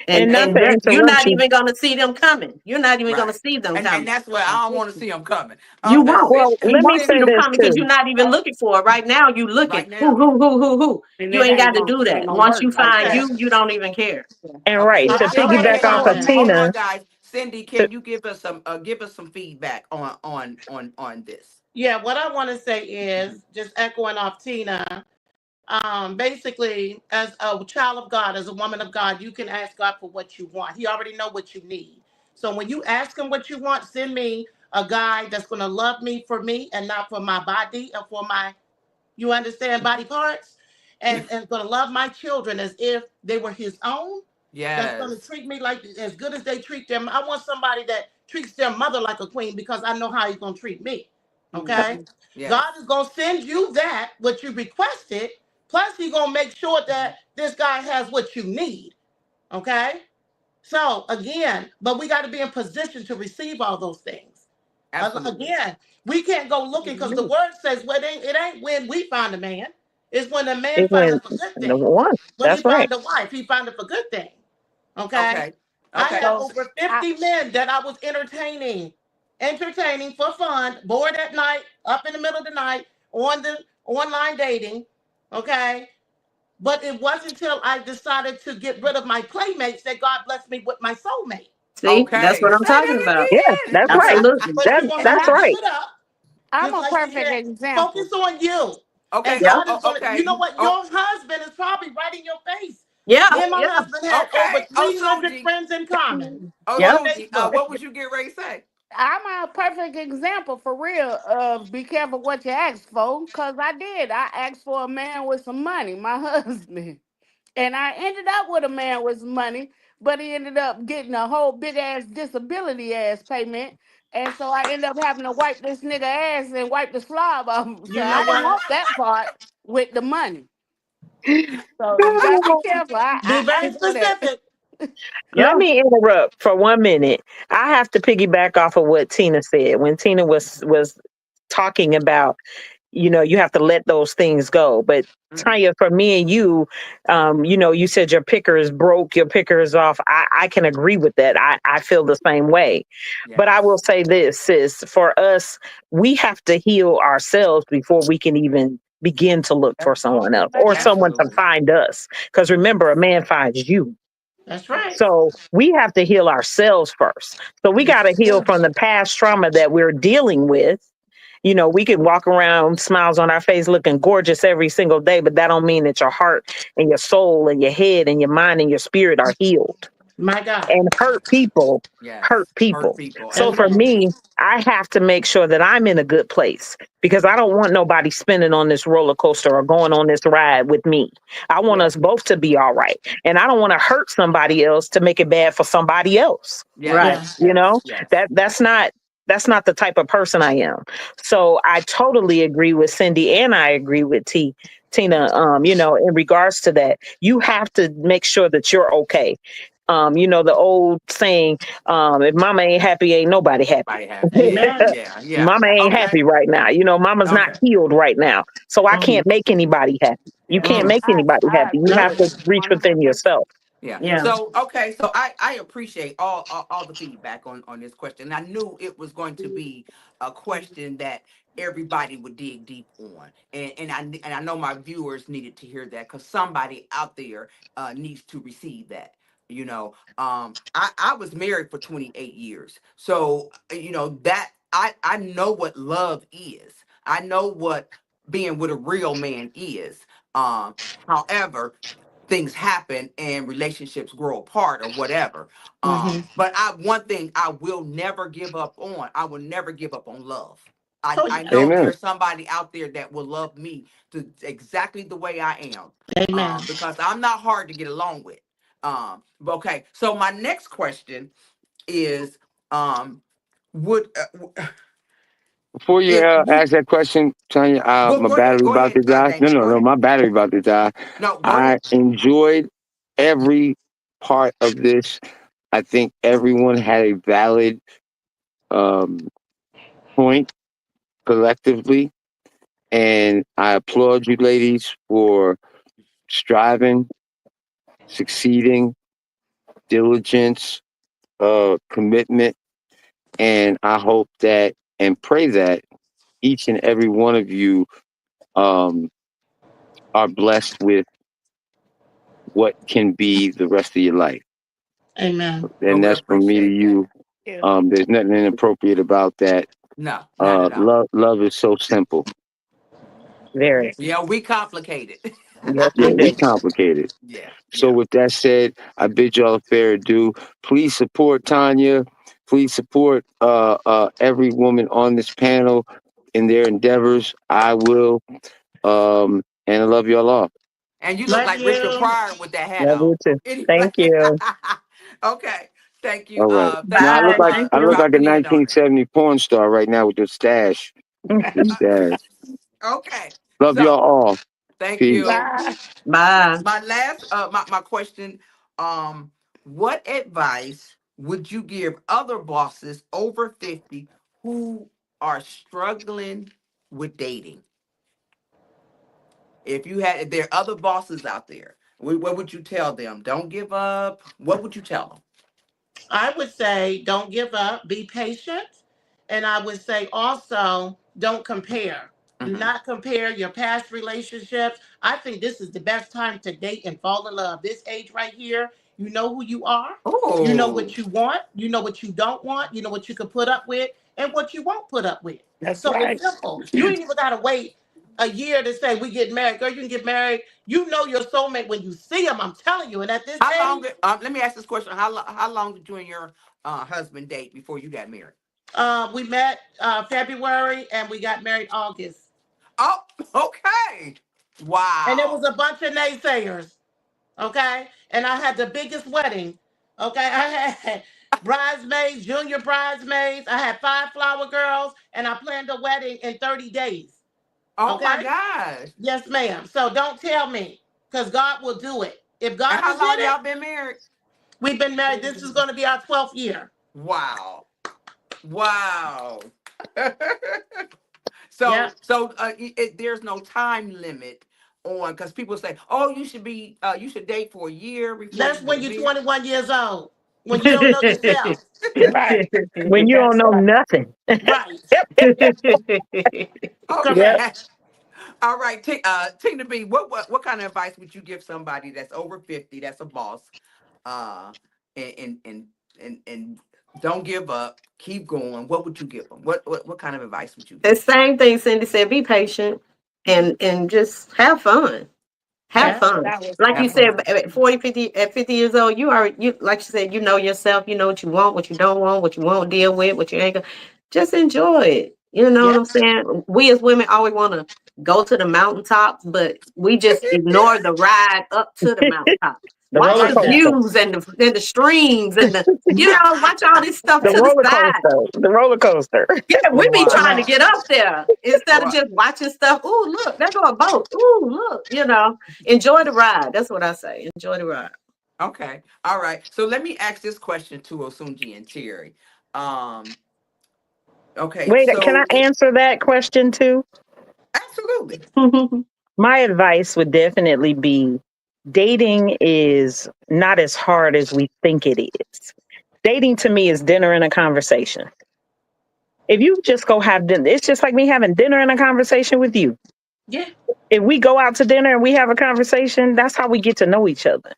And not And to you're interrupt not you. even gonna see them coming. You're not even gonna Right. see them And coming. that's where I don't want to see them coming. You won't. Well, You let me won't see say Cindy, them this coming because you're too. not even looking for it. Right now, you looking. right now. Who. And You it ain't got to do it ain't that. gonna Once work you like find Okay. that. you don't even care. And Okay. right, So to Okay. so So let me piggyback listen off hold of on. then. Hold Tina, on, guys. Cindy, to, can you give us some feedback on this? Yeah, what I want to say is just echoing off Tina. Basically, as a child of God, as a woman of God, you can ask God for what you want. He already know what you need. So when you ask him what you want, send me a guy that's going to love me for me and not for my body and for my, you understand, body parts, and going to love my children as if they were his own. That's going to Yes. treat me like as good as they treat them. I want somebody that treats their mother like a queen because I know how he's going to treat me. Okay, Hmm. Yes. God is going to send you that what you requested. Plus, he's going to make sure that this guy has what you need. Okay, so again, but we got to be in position to receive all those things. Absolutely. Again, we can't go looking because the word says, well, it ain't when we find a man. It's when a man it find went a for good the thing. one. When he That's right. find a wife, he find it for good thing. Okay. Okay. I Okay. had So over I 50 men that I was entertaining for fun, bored at night, up in the middle of the night, on the online dating. Okay. But it wasn't until I decided to get rid of my playmates that God blessed me with my soulmate. See, that's Okay. what Say I'm talking that about. Yeah, again. that's right. Okay. Absolutely. But you're going to and That's have to right. get up. I'm Just a like you perfect said, example. focus on you. And Okay. Yeah. God is going to, you Okay. know what? Oh. Your husband is probably right in your face. Yeah. Me and my Yeah. husband had over Okay. Oh, 300 Suji. friends in common Oh, on Yeah. Suji. Facebook. What was you getting ready to say? I'm a perfect example for real of be careful what you ask for, cause I did. I asked for a man with some money, my husband, and I ended up with a man with some money, but he ended up getting a whole big ass disability ass payment, and so I ended up having to wipe this nigga ass and wipe the slob off. So You know I didn't what? want that part with the money. So you gotta be careful. Be I very know that. specific. Let Yeah. me interrupt for 1 minute. I have to piggyback off of what Tina said when Tina was talking about, you have to let those things go. But Mhm. Tanya, for me and you, you said your picker is broke, your picker is off. I can agree with that. I feel the same way. But I will Yes. say this, sis, for us, we have to heal ourselves before we can even begin to look for someone else or Amen. someone to Absolutely. find us. Because remember, a man finds you. That's right. So we have to heal ourselves first. So we got Yes, to you heal do. from the past trauma that we're dealing with. We can walk around smiles on our face looking gorgeous every single day, but that don't mean that your heart and your soul and your head and your mind and your spirit are healed. My God. And hurt Yes. Hurt people. people. So for Amen. Absolutely. me, I have to make sure that I'm in a good place because I don't want nobody spinning on this roller coaster or going on this ride with me. I want Yeah. us both to be all right. And I don't want to hurt somebody else to make it bad for somebody else. Right. Yeah. Yes. You Yes. know, Yes. that's not the type of person I am. So I totally agree with Cindy and I agree with Tina. In regards to that, you have to make sure that you're okay. The old saying, if mama ain't happy, ain't nobody happy. Everybody happy. Yeah. Amen. Yeah. Yeah. Mama ain't Okay. happy right now. Mama's not Okay. healed right now. So I Mm, can't make anybody happy. You Yeah. can't mm. make anybody I happy. You agree Nope. have with to you reach within 100%. yourself. Yeah. Yeah. So okay. So I appreciate all the feedback on this question. I knew it was going to be a question that everybody would dig deep on, and I know my viewers needed to hear that because somebody out there needs to receive that. I was married for 28 years, so that I know what love is. I know what being with a real man is. However, things happen and relationships grow apart or whatever. Mm-hmm. But one thing I will never give up on. I will never give up on love. Oh, I yes. know Amen. there's somebody out there that will love me to exactly the way I am. Amen. Because I'm not hard to get along with. But okay. So my next question is, would Before you if you ask that question, Tanya, my battery go about ahead, to die. No, Damon, no, go no, ahead. my battery about to die. No, go I ahead. enjoyed every part of this. I think everyone had a valid um, point collectively. And I applaud you ladies for striving, succeeding, diligence, commitment. And I hope that and pray that each and every one of you um, are blessed with what can be the rest of your life. Amen. Well, And we that's from me to appreciate that. you. Yeah. There's nothing inappropriate about that. No, not at all. Love is so simple. Very. Yeah, we complicated. Yes, Yeah, we we do. complicated. Yeah, So yeah. with that said, I bid y'all a fair adieu. Please support Tanya. Please support every woman on this panel in their endeavors. I will. And I love y'all all. And you look Love like Richard you. Pryor with that hat Love on. you too. Anyway, Thank you. okay. Thank you. All right. Thank Now you I look for Bye. like Thank I look you. like a dropping in on 1970 porn star right now with the stash. The us. stash. Okay. Love y'all So all. thank Peace. you. Bye. Bye. My last my question, what advice would you give other bosses over 50 who are struggling with dating? If there are other bosses out there, what would you tell them? Don't give up. What would you tell I would say don't give up, be patient. And I would say also don't compare. them? Do not compare your past relationships. I think this is the best time to date and fall in love. This age right here, you know who you are. You know Oh, what you want. You know what you don't want. You know what you can put up with and what you won't put up with. That's So it's right. simple. You ain't even got to wait a year to say we get married. Girl, you can get married. You know your soulmate when you see them. I'm telling you. And at this how long? age, Let me ask this question. How long did you and your husband date before you got married? We met February and we got married August. Oh, okay. And there Wow. was a bunch of naysayers. Okay. And I had the biggest wedding. Okay. I had bridesmaids, junior bridesmaids. I had 5 flower girls and I planned a wedding in 30 days. Oh my Okay. gosh. Yes, ma'am. So don't tell me because God will do it. If And God how did long it, y'all been married? we've been married. This is going to be our 12th year. Wow. Wow. Yeah. There's no time limit on because people say, "Oh, you should date for a year before That's you get when you're married." 21 years old, when you don't know yourself. Right. When you don't That's know right. nothing. Right. Yep. Okay. All right, Tina B, what kind of advice would you give somebody that's over 50, that's a boss, uh, and and don't give up, keep going? What would you give them? What kind of advice would you The give same thing Cindy said, be patient and just have fun. Have That's them? what fun. I would Like Have you say. said, fun. at 40, 50, at 50 years old, you like you said, you know yourself, you know what you want, what you don't want, what you won't deal with, what you ain't gonna just enjoy it. You know what Yeah. I'm saying? We as women always want to go to the mountaintops, but we just ignore the ride up to the mountaintop. The Watch roller the Watch that. coaster. views and the streams and watch all this stuff The to the roller side. coaster. The roller coaster. Yeah, we be trying to Wow. get up there instead of Wow. just watching stuff. Ooh, look, there go a boat. Ooh, look, enjoy the ride. That's what I say. Enjoy the ride. Okay. All right. So let me ask this question to Osunji and Terry. Um, okay, Wait, can I so answer that question too? absolutely. My advice would definitely be dating is not as hard as we think it is. Dating to me is dinner and a conversation. If you just go have dinner, it's just like me having dinner and a conversation with you. Yeah. If we go out to dinner and we have a conversation, that's how we get to know each other.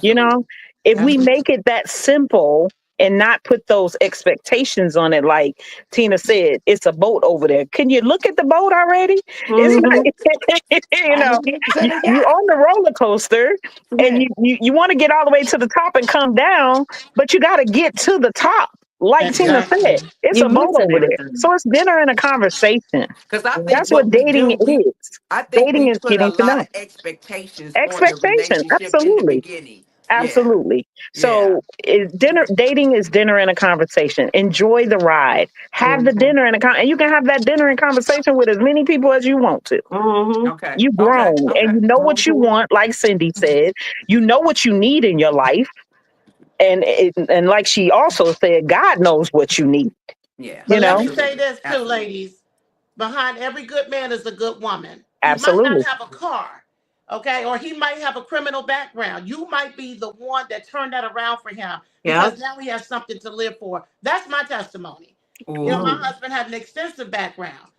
You know, Absolutely. if we Absolutely. make it that simple and not put those expectations on it, like Tina said, it's a boat over there. Can you look at the boat already? It's Hmm. not, I need to get to the you yacht. on the roller coaster and Yeah. you want to get all the way to the top and come down, but you got to get to the top. Like Tina Exactly. said, it's You a boat missing over there. everything. So it's dinner and a conversation. Because I think That's what what we do, dating is. I think Dating we is put a getting to lot know. of expectations on the Expectation. relationship in the Absolutely. beginning. Yeah. Absolutely. Yeah. So dinner dating is dinner and a conversation. Enjoy the ride. Have the Hmm. dinner and you can have that dinner and conversation with as many people as you want to. Hmm. Okay. You Okay. grown and Okay. you know what you Hmm. want, like Cindy said. You know what you need in your life. And like she also said, God knows what you need, Yeah. you But let know? me say Absolutely. this too, Absolutely. ladies. Behind every good man is a good woman. He might not Absolutely. have a car, okay, or he might have a criminal background. You might be the one that turned that around for him because Yep. now he has something to live for. That's my testimony. You know, my Ooh. husband had an extensive background.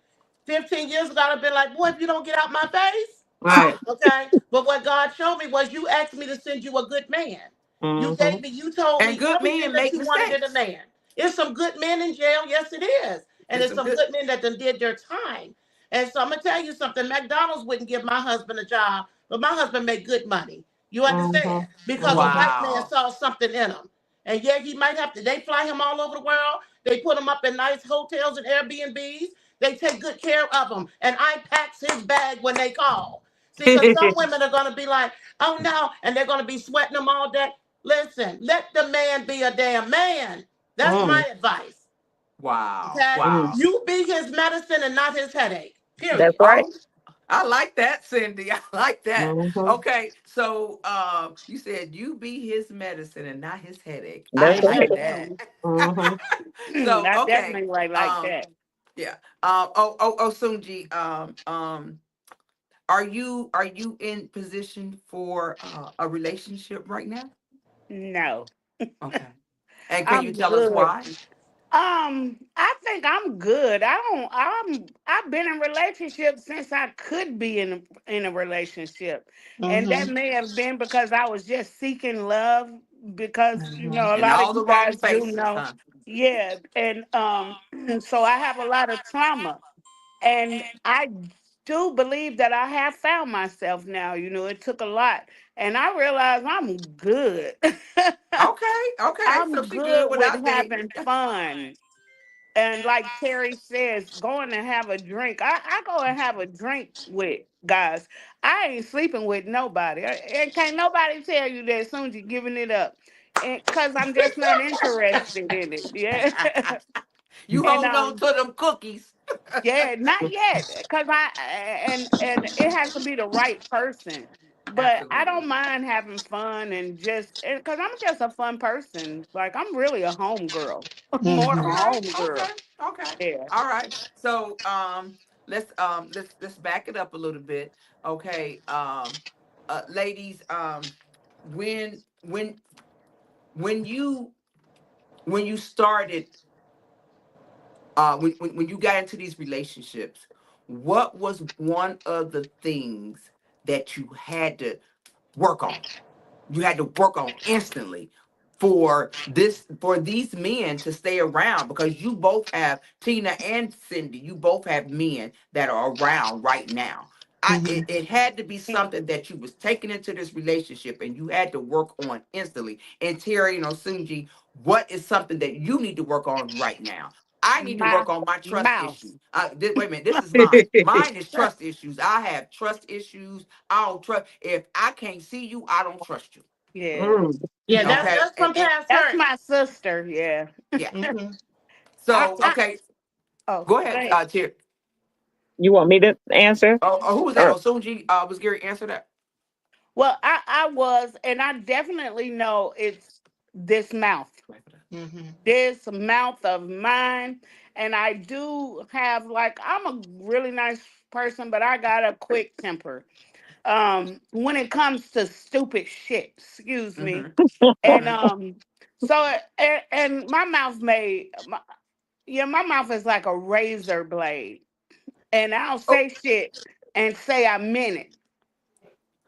15 years ago, I'd have been like, boy, if you don't get out my face, Right. okay. But what God showed me was you asked me to send you a good man. Mm-hmm. You told And me good everything men that make you wanted in a mistakes. man. There's some good men in jail. Yes, it is. And There's there's some some good. good men that done did their time. And so I'm gonna tell you something. McDonald's wouldn't give my husband a job, but my husband made good money. You understand? Mm-hmm. Because a Mm-hmm. white man Wow. saw something in him. And yeah, he might have to, they fly him all over the world. They put him up in nice hotels and Airbnbs. They take good care of him. And I packs his bag when they call. See, because some women are going to be like, oh no, and they're going to be sweating them all day. Listen, let the man be a damn man. That's my Mm, advice. Wow. Okay? mm. Wow. You be his medicine and not his headache. That's Period. right. Oh, I like that, Cindy. I like that. Mhm. Okay, so you said you be his medicine and not his headache. I That's right. like that. Amen. Mhm. So I okay, definitely like um, that. yeah. Sunji, are you in position for a relationship right now? No, Okay, and can you I'm tell us good. why? I think I'm good. I've been in relationships since I could be in a relationship. And that Mm-hmm. may have been because I was just seeking love because a In lot of all you the wrong guys do places, know. huh? Yeah, and so I have a lot of trauma. And I do believe that I have found myself now. It took a lot. And I realize I'm good. Okay, okay. So I'm she good good with without dating. having fun. And like Terry says, going to have a drink. I go and have a drink with guys. I ain't sleeping with nobody. And can't nobody tell you that as soon as you're giving it up. And because I'm just not interested in it. Yeah. You and hold on to them cookies. yeah, not yet. Cause and it has to be the right person. But I Absolutely. don't mind having fun and just because I'm just a fun person. Like I'm really a home girl. More a Mm-hmm. Okay, home girl. okay, okay. Yeah. All right. So let's back it up a little bit. Okay. Ladies, when when when you when you started when you got into these relationships, what was one of the things that you had to work on? You had to work on instantly for these men to stay around, because you both have, Tina and Cindy, you both have men that are around right now. Mm-hmm. It had to be something that you was taking into this relationship and you had to work on instantly. And Terry, Sunji, what is something that you need to work on right now? I need to My work on my trust mouth. issues. Wait a minute, this is mine. Mine is trust issues. I have trust issues. I don't trust. If I can't see you, I don't trust you. Yeah. Mm. Yeah, that's Okay, that's from past That's hurt. my sister. Yeah. yeah. Mm-hmm. I, So I okay, oh go go ahead, ahead. Terry. You want me to answer? Who was that? Or Oh, Sunji. Was Gary answer that? Well, I was, and I definitely know it's this mouth. Wait for that. Mm-hmm. This mouth of mine. And I do have like I'm a really nice person, but I got a quick temper. When it comes to stupid shit, excuse me. Mm-hmm. And Mm-hmm. so and my mouth yeah, my mouth is like a razor blade. And I'll Oh, say shit and say I meant it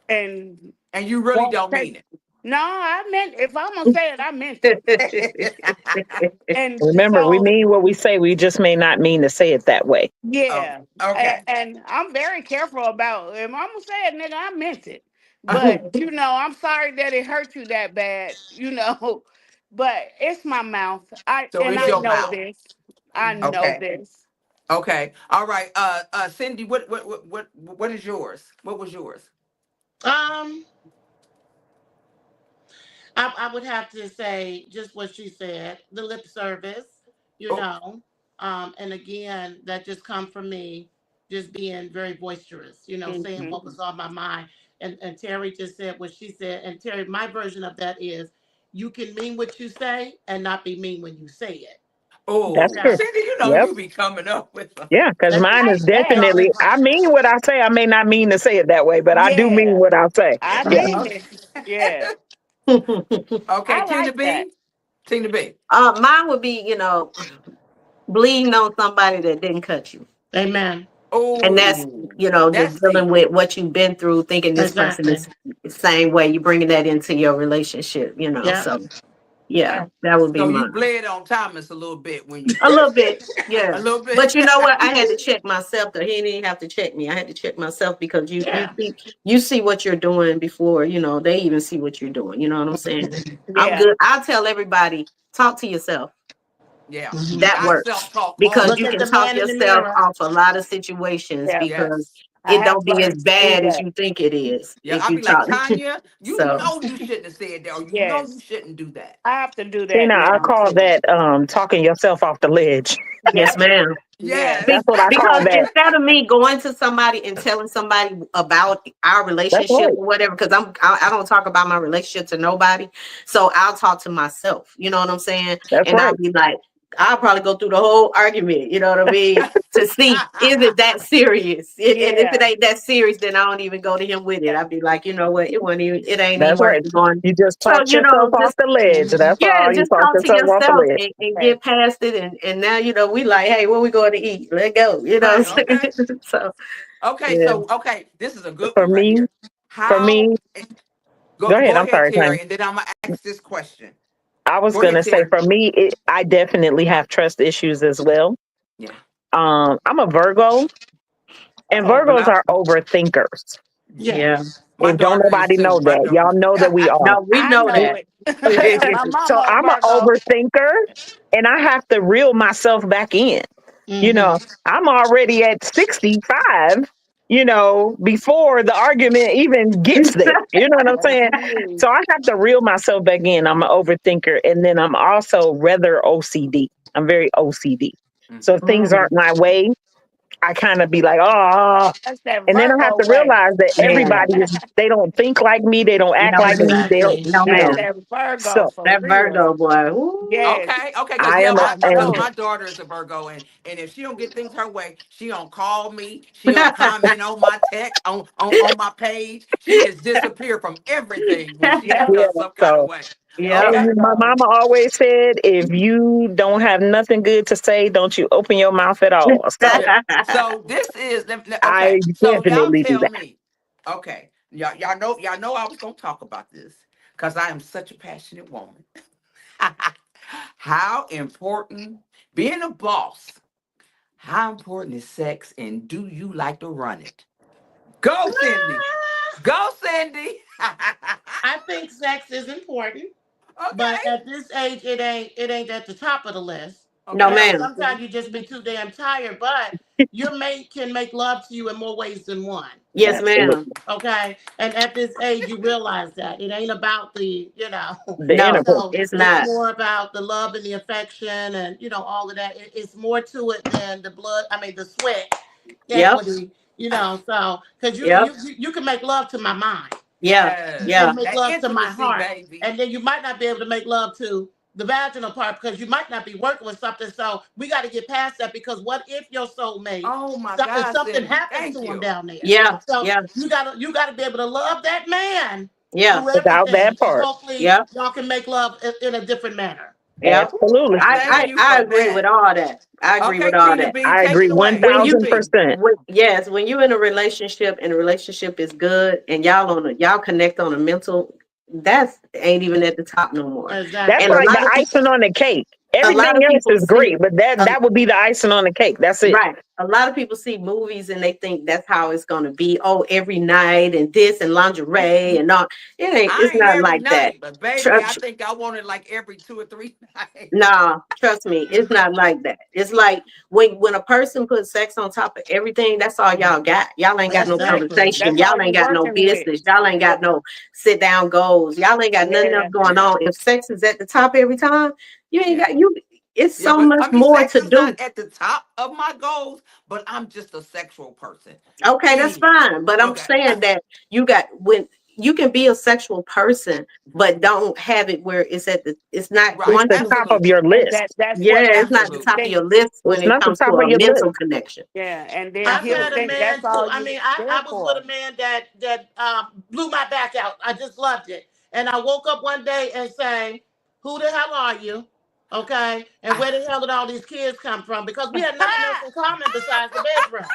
and and you really won't don't take. mean No, I meant if I'm gonna say it, I meant it. it. And remember, we so mean what we say. We just may not mean to say it that way. Oh, yeah, okay. and I'm very careful about if I'm gonna say it, nigga, I meant it. Uh, But I'm sorry that it hurt you that bad. But it's my mouth. I so and it's I your know mouth. this. I know Okay. this. Okay. All right. Cindy, what is yours? What was yours? Um, I would have to say just what she said, the lip service, you Oh, know. And again, that just come from me just being very boisterous, saying Hmm. what was on my mind. And Terry just said what she said. And Terry, my version of that is you can mean what you say and not be mean when you say it. That's Oh, true. Yeah. Cindy, you know Yep. you be coming up with them. Yeah, because And mine is Like that. so, definitely, I mean what I say. I may not mean to say it that way, but I do mean Yeah. what I say. I Yeah. mean it. Yeah. Okay, I Tina like that. B. Tina B. Mine would be, bleeding on somebody that didn't cut you. amen. And that's, Oh, just that's dealing deep. with what you've been through, thinking this person Exactly. is the same way. You bringing that into your relationship, Yeah. So yeah, That, that would be So you mine. bled on Thomas a little bit when you A little bit, a yeah. little bit. But you know what? I had to check myself. Though he didn't have to check me. I had to check myself because Yeah. you see what you're doing before they even see what you're doing. You know what I'm saying? I'm yeah. good. I'll tell everybody, talk to yourself. Yeah. Hmm. That I works self-talk all because the Look you at can the time. talk man in the yourself mirror. off a lot of situations Yeah. because Yes. I it have don't be as learned to do bad as that. you think it is Yeah. if I'll you be like, talk. Tanya, you So know you shouldn't have said that, or you know you Yes. shouldn't do that. I have to do Tina, that I now call too. that talking yourself off the ledge. yes, Yes. ma'am. Yes. Yes. Be- That's what I call because that. instead of me going to somebody and telling somebody about our That's relationship right. or whatever, because I don't talk about my relationship to nobody, so I'll talk to myself. You know what I'm saying? That's And right. I'll be like, I'll probably go through the whole argument. You know what I mean? To see is it that serious, and if it Yeah. ain't that serious, then I don't even go to him with it. Yeah. I'd be like, you know what? It ain't even That's worth right. it going. You just So talked yourself off just the ledge. Hmm. That's yeah, all. You just talked talk to yourself off the yourself ledge. and Yes. get past it. And now, we like, hey, where we going to eat? Let go. You know Right. what I'm Okay. saying? So, Okay. yeah. So okay, this is a good For one right me, here. for How me, go go ahead. go I'm ahead, sorry, Tanya. Terry, and then I'm gonna ask this question. I was Go gonna ahead, say Terry. for me, I definitely have trust issues as well. Yeah. I'm a Virgo, and Oh. Well, Virgos are overthinkers. Yeah. Yeah. my And don't daughter is nobody too. know My that. daughter. Y'all know that we are. No, we I know know that. it. My So mama a I'm an Virgo. overthinker, and I have to reel myself back in. You Hmm. know, I'm already at 65, before the argument even gets there. You know what I'm That's saying? me. So I have to reel myself back in. I'm an overthinker. And then I'm also rather OCD. I'm very OCD. So if Mhm. things Mm, aren't my way, I kind of be like, oh, That's that and then I have Virgo to way. realize that yeah. they don't think like me. They don't act No, like me. ma'am. They don't, Exactly. No, you That's know, ma'am. that Virgo so, for That real. Virgo boy. Ooh. Yes. Okay, okay, because I yeah, am a, I know my it. daughter is a Virgo, and if she don't get things her way, she don't call me, she don't comment on my text on my page. She just disappear from everything when she Yep. yeah. feels some kind of So, way. Yep. Okay, my Virgo. mama always said, if you don't have nothing good to say, don't you open your mouth at all. So yeah. So this is I okay. So y'all definitely do tell that. me, okay, y'all know I was gonna talk about this because I am such a passionate woman. How important being a boss? How important is sex, and do you like to run it? Go, Cindy. Go, Cindy. I think sex is important, but Okay. at this age, it ain't at the top of the list. No, Okay. Because ma'am. sometimes you just be too damn tired. But your mate can make love to you in more ways than one. Yes, ma'am. Absolutely. Okay, and at this age, you realize that it ain't about the. The No, intercourse. So it's it's not. more about the love and the affection and all of that. It's more to it than the blood. I mean, the sweat Yep. equity. So because you Yep. you you you can make love to my mind. Yeah. You Yes. Yeah. can make That love to my intimacy, heart, baby. and then you might not be able to make love to the vaginal part because you might not be working with something. So we got to get past that because what if your soulmate, Oh my something God, something Cindy. happens to Thank him you. down there? Yeah. So Yeah. you gotta be able to love that man Yeah. through Without everything, that and part. hopefully Yeah. y'all can make love in a different manner. Yeah. Ooh, Absolutely. thank you I for agree with that. all that. I agree with Okay, all Tina that. B, I take agree it away. When you Tina B. 1000%. yes, when you're in a relationship and the relationship is good and y'all connect on a mental, that's ain't even at the top no more. That's And a Exactly. like lot the of people icing on the cake. a lot Everything of else people is see great, but that a, that would be the icing on the cake. That's it. right. A lot of people see movies and they think that's how it's gonna be. Oh, every night and this and lingerie and all. It's I ain't not every like that. night, but baby, I Trust think I want it like every 2 or 3 nights. nah, trust me, it's not like that. It's like when a person puts sex on top of everything, that's all y'all got. Y'all ain't got That's no it. Exactly. conversation. That's all Y'all you ain't got no working with. business. Y'all ain't got no sit down goals. Y'all ain't got nothing else Yeah. going Yeah. on. If sex is at the top every time, you ain't Yeah. got you. It's Yeah, so but much I mean, more sex to is not do. at the top of my goals, but I'm just a sexual person. Okay, that's Period. fine. But I'm Okay. saying that you got when. you can be a sexual person, but don't have it where it's at the, it's not It's Right. going the to, top of Absolutely. your And list. that's yeah, what it's not the people top Absolutely. of your think. list when It's it not the comes to top of a your list. mental connection. Yeah, and then I've he'll had a think Absolutely. man that's too. all I you mean, there I was with for. a man that blew my back out. I just loved it. And I woke up one day and sang, "Who the hell are you?" Okay, and where the hell did all these kids come from? Because we had nothing else in common besides the bedroom.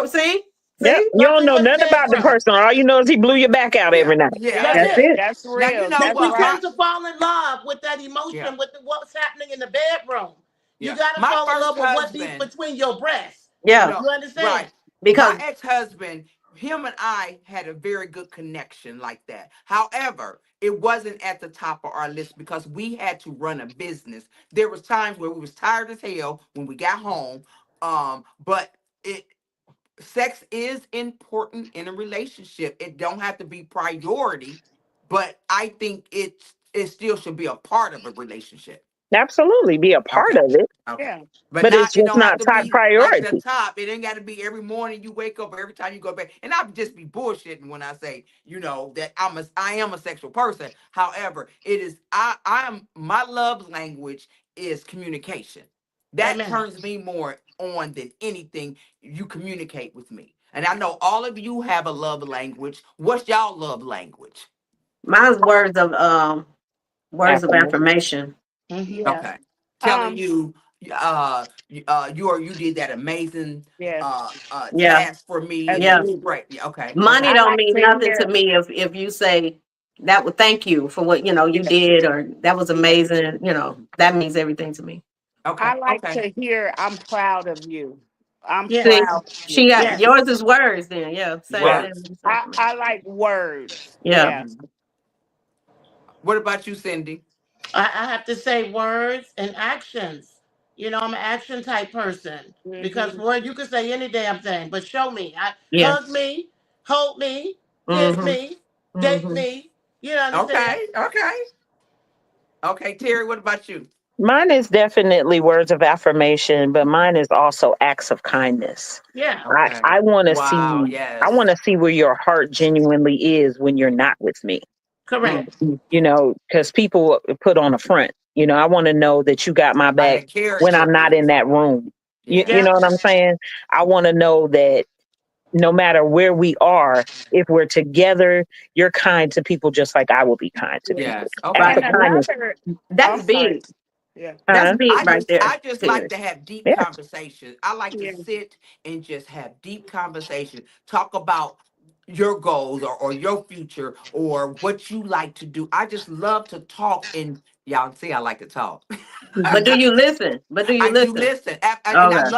See, Yep. see, You don't Nothing know but the nothing about the bedroom. person. All you know is he blew your back out Yeah. every night. Yeah. That's that's Yeah, it. it. that's Now you real. know We, That's we what right. tend to fall in love with that yeah. emotion, with what's happening in the bedroom. You Yeah. got to My fall in first love with what beats husband, between your breasts. you Yeah, know, You understand? right. My because ex-husband, him and I had a very good connection like that. However, it wasn't at the top of our list because we had to run a business. There was times where we was tired as hell when we got home. But it sex is important in a relationship. It don't have to be priority, but I think it still should be a part of a relationship. Absolutely. Be a part Okay. of it, Okay. Yeah. But but it's not, it just don't have not to top be like the priority. top. It ain't got to be every morning you wake up or every time you go to bed. And I'll just be bullshitting when I say, that I am a sexual person. However, it is I am my love language is communication. That Amen. turns me more on than anything. You communicate with me. And I know all of you have a love language. What's y'all love language? mine's words of Affirmation. affirmation. Hmm. Yeah. Okay. Telling Um, you you did that amazing yes. Yeah, task for me and it yeah. was Absolutely. great. Yeah, okay. Money Okay. I don't like mean to nothing to hear, me if you say that would thank you for what you yes. did, or that was Yes. amazing. That means everything to me. Okay. I like Okay. to hear, I'm proud of you. I'm Yes. See, proud of she you. got Yes. yours is words. Then yeah, same Right. thing. Yes. With the I, affirmation. I like words. Yeah, Yeah. Mhm. What about you, Cindy? I have to say words and actions. I'm an action type person because Hmm. word you can say any damn thing, but show me. yeah. Hug me, hold me, kiss Mhm. me, date Mhm. me. You understand? Okay. Okay. Okay, Terry, what about you? Mine is definitely words of affirmation, but mine is also acts of kindness. Yeah. I, Okay. I want to Wow, see I yes. want to see where your heart genuinely is when you're not with me. Mm. Correct. Because people put on a front. I want to know that you got my How back that when character I'm not in is. that room. You Yeah. know Yeah. what I'm saying? I want to know that no matter where we are, if we're together, you're kind to people just like I will be kind to Yeah. people. Yes. Acts Okay. Right. of And kindness. another, That's I'm sorry. big. Yeah. That's Uh, big right there, I just like Terry. to have deep yeah, conversations. I like to Yeah. sit and just have deep conversation. Talk about your goals or your future or what you like to do. I just love to talk and y'all see I like to talk. But do you listen? But do you I do listen? listen, and Okay.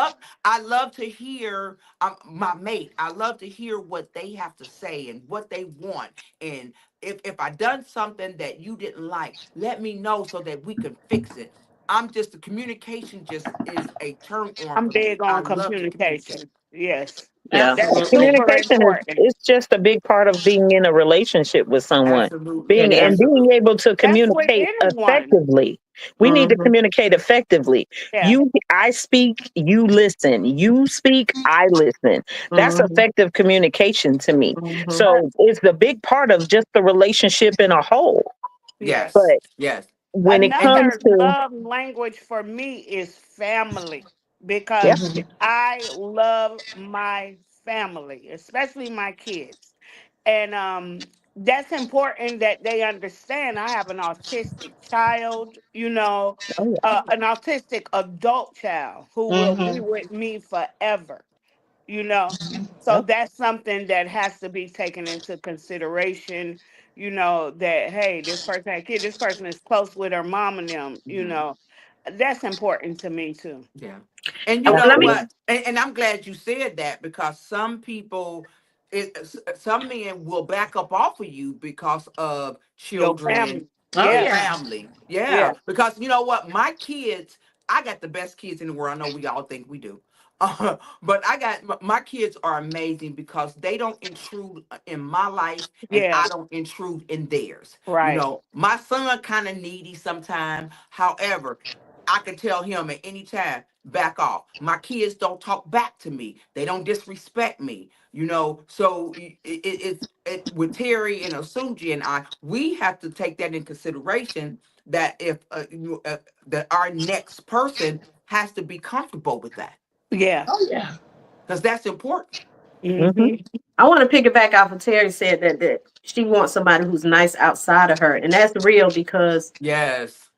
I love to hear my mate. I love to hear what they have to say and what they want. And if I done something that you didn't like, let me know so that we can fix it. I'm just the communication just is a turn on I'm for me. big I on love to communicate. communication. Yes. Yeah. That's Absolutely. super communication important. is just a big part of being in a relationship with someone. Absolutely, It is. Being absolutely. able to That's with communicate anyone. effectively. We need to Mhm. communicate effectively. Yeah. I speak, you listen. You speak, I listen. That's Mhm. effective communication to me. Mhm. So it's the big part of just the relationship in a whole. Yes, Yes. But yes, when it and comes Another to, love language for me is family yeah, because Mhm. I love my family, especially my kids. And that's important that they understand I have an autistic child, oh yeah, an autistic adult child who will be Hmm. with me forever, you know. So yep, that's something that has to be taken into consideration, that hey, this person had a kid, this person is close with her mom and them, mhm. that's important to me too. Yeah. And you know Let me. what? absolutely. And I'm glad you said that because some people, some men will back up off of you because of Your children family. Oh and Yeah. yeah. family. Yeah. Yeah. Because you know what? My kids, I got the best kids in the world. I know we all think we do. But I got my kids are amazing because they don't intrude in my life and Yeah. I don't intrude in theirs. Right. My son kind of needy sometimes. However, I can tell him at any time, back off. My kids don't talk back to me. They don't disrespect me. So with Terry and Osunji and I, we have to take that in consideration that if that our next person has to be comfortable with that Yeah. Oh yeah. because that's important. Hmm. Mm-hmm. I want to piggyback off of Terry said that she wants somebody who's nice outside of her, and that's real because Yes.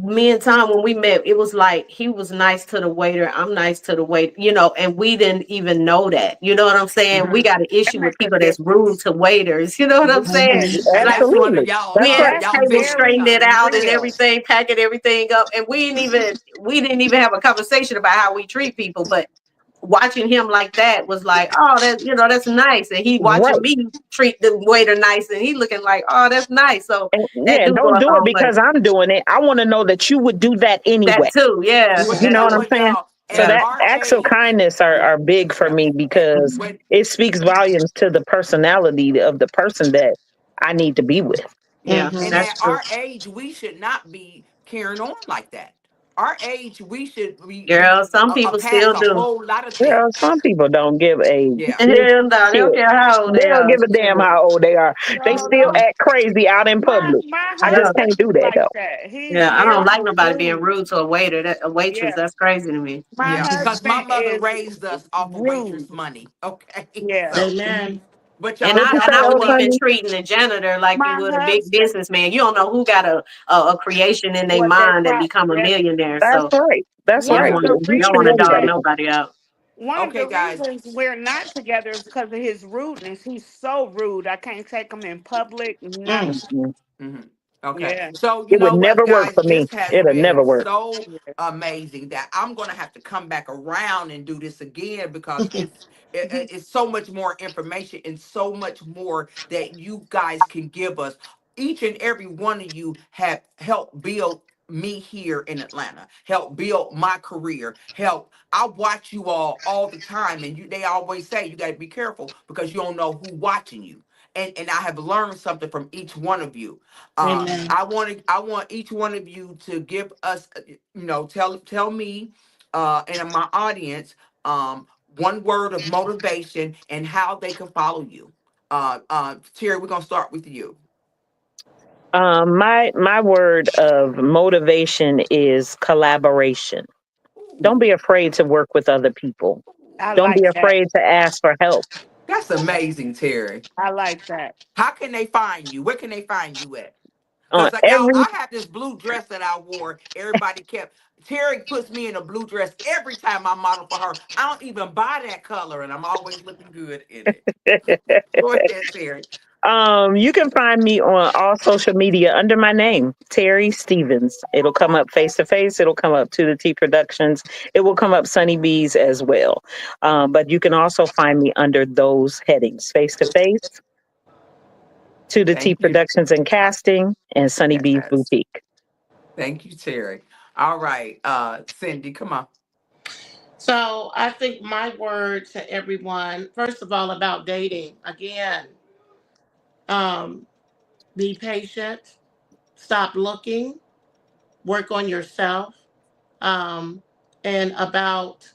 me and Tom, when we met, it was like he was nice to the waiter. I'm nice to the waiter, and we didn't even know that. You know what I'm saying? We Hmm. got an That issue with makes a people that's rude difference. to waiters. You know what I'm saying? Hmm. And Like that's one of Absolutely. y'all That's we at right. the y'all table very straightening it out and real. everything, packing everything up, and we didn't even have a conversation about how we treat people. But watching him like that was like, oh, that's nice. And he watching Right. me treat the waiter nice, and he looking like, oh, that's nice. So And that yeah, do go don't a do it long way. because I'm doing it. I want to know that you would do that That anyway. too, yeah, But You Yeah. you know know what I'm what, saying? y'all? So At yeah. that our acts of age, kindness yeah, are big for yeah. me because When it speaks volumes to the personality of the person that I need to be with. Yeah, and Hmm. that's at true. our age, we should not be carrying on like that. Our age, we should be Girl, some a people past still a do. whole lot of Well, things. some people don't give a Yeah. big Hell no, they don't shit. care how old They they don't are. give a damn how old they are. They No, still no. Mm-mm. act crazy out in My public. my I just Yeah, husband can't do is that like though. that. He's yeah. I don't very like nobody being rude. rude to a waiter, a waitress. Yeah. That's crazy to me. My Yeah. Because my husband mother is raised us off of waitress rude. money. Okay. Yeah. So, Amen. but And y'all, I What you y'all and say, I know wouldn't old what? even honey? treating the janitor like you My would a big husband, businessman. You don't know who got a creation in their what they mind that pro become a that millionaire. That's So right. That's you one don't right. of want the to You you don't treat want to reasons dog everybody. nobody out. one of Okay, the guys. reasons we're not together is because of his rudeness. He's so rude. I can't take him in public. Nothing. Mm. Mm-mm. Hmm. Okay. Yeah. So, you It would know what, never work guys? for me. This has It'll never been work. so Yeah. amazing that I'm going to have to come back around and do this again because it's so much more information and so much more that you guys can give us. Each and every one of you have helped build me here in Atlanta, help build my career, help. I watch you all the time, and they always say you got to be careful because you don't know who watching you. And I have learned something from each one of you. Amen. I want each one of you to give us, tell me, and my audience, one word of motivation and how they can follow you. Terry, we're gonna start with you. My word of motivation is collaboration. Don't Ooh, be afraid to work with other people. I Don't be like that. afraid to ask for help. that's amazing, Terry. I like that. How can they find you? Where can they find you at? On Because y'all, every I had this blue dress that I wore. Everybody kept Terry puts me in a blue dress every time I model for her. I don't even buy that color, and I'm always looking good in it. Go ahead, Terry. You can find me on all social media under my name, Terry Stevens. It'll come up face to face. It'll come up to the T Productions. It will come up Sunny Bees as well. But you can also find me under those headings, face to face, to the T Thank you. Productions and Casting, and Sunny Bees Yes. Boutique. Thank you, Terry. All right, Cindy, come on. So I think my word to everyone, first of all, about dating, again, um, be patient, stop looking, work on yourself, um, and about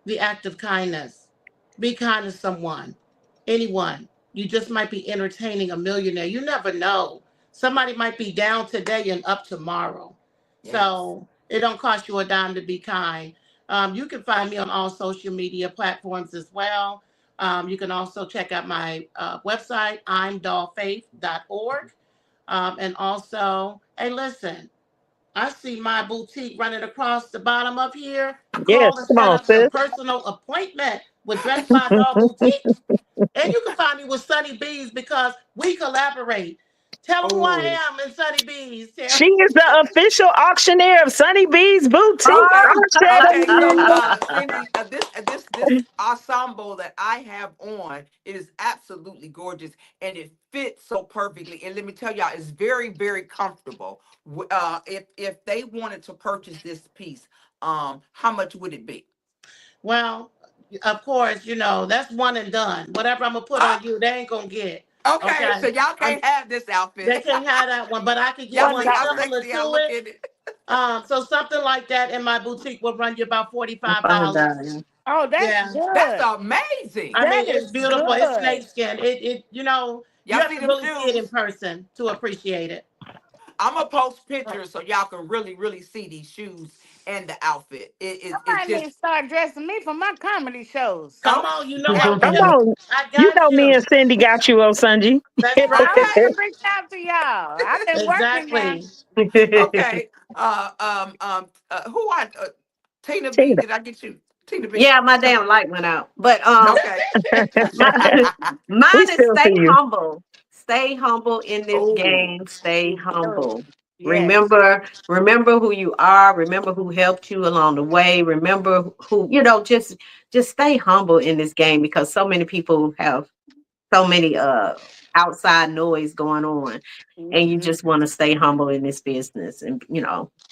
the act of kindness. Be kind to someone, anyone. You just might be entertaining a millionaire. You never know. Somebody might be down today and up tomorrow. Yes. So it don't cost you a dime to be kind. You can find me on all social media platforms as well. You can also check out my website, imdollfaith.org. And also, hey, listen, I see my boutique running across the bottom of here. Yes, Call and come set on, up your sis. personal appointment with Dress by Doll Boutique. And you can find me with Sunny Bees because we collaborate. Tell them who I Oh, am in Sunny Bees, Terry. She is the official auctioneer of Sunny Bees Boutique. okay. I said Okay, so it. Cindy, this ensemble that I have on is absolutely gorgeous, and it fits so perfectly. And let me tell y'all, it's very, very comfortable. If they wanted to purchase this piece, how much would it be? Well, of course, that's one and done. Whatever I'm gonna put Ah, on you, they ain't gonna get. okay, Okay. so y'all Um, can't have this they outfit. can't have that one, but I could get Y'all What one see how about similar sexy I to look it. in it? So something like that in my boutique will run you about I $45. found that. Yeah. Oh, that's Yeah. That's good. I amazing. mean, That it's is beautiful. It's good. snakeskin. You Y'all have see to them really see it in shoes? person to appreciate it. I'm gonna post pictures so y'all can really, really see these shoes and the outfit. It's Somebody need to just start dressing me for my comedy shows. Come on, you know I yeah. Come will. on. I You got know me and you. Cindy got you on Sunday. That's I right. want to reach out to y'all. I've been working now. Exactly. Okay. Who I Tina B? Tina. Did I get you? Tina B. Yeah, my Come. damn light went out. But Okay. my, We mine is still stay see you. humble. Stay humble in this Oh. game. Stay Oh, humble. yes. Remember who you are. Remember who helped you along the way. Remember who, just stay humble in this game because so many people have so many outside noise going on. And you Hmm. just want to stay humble in this business and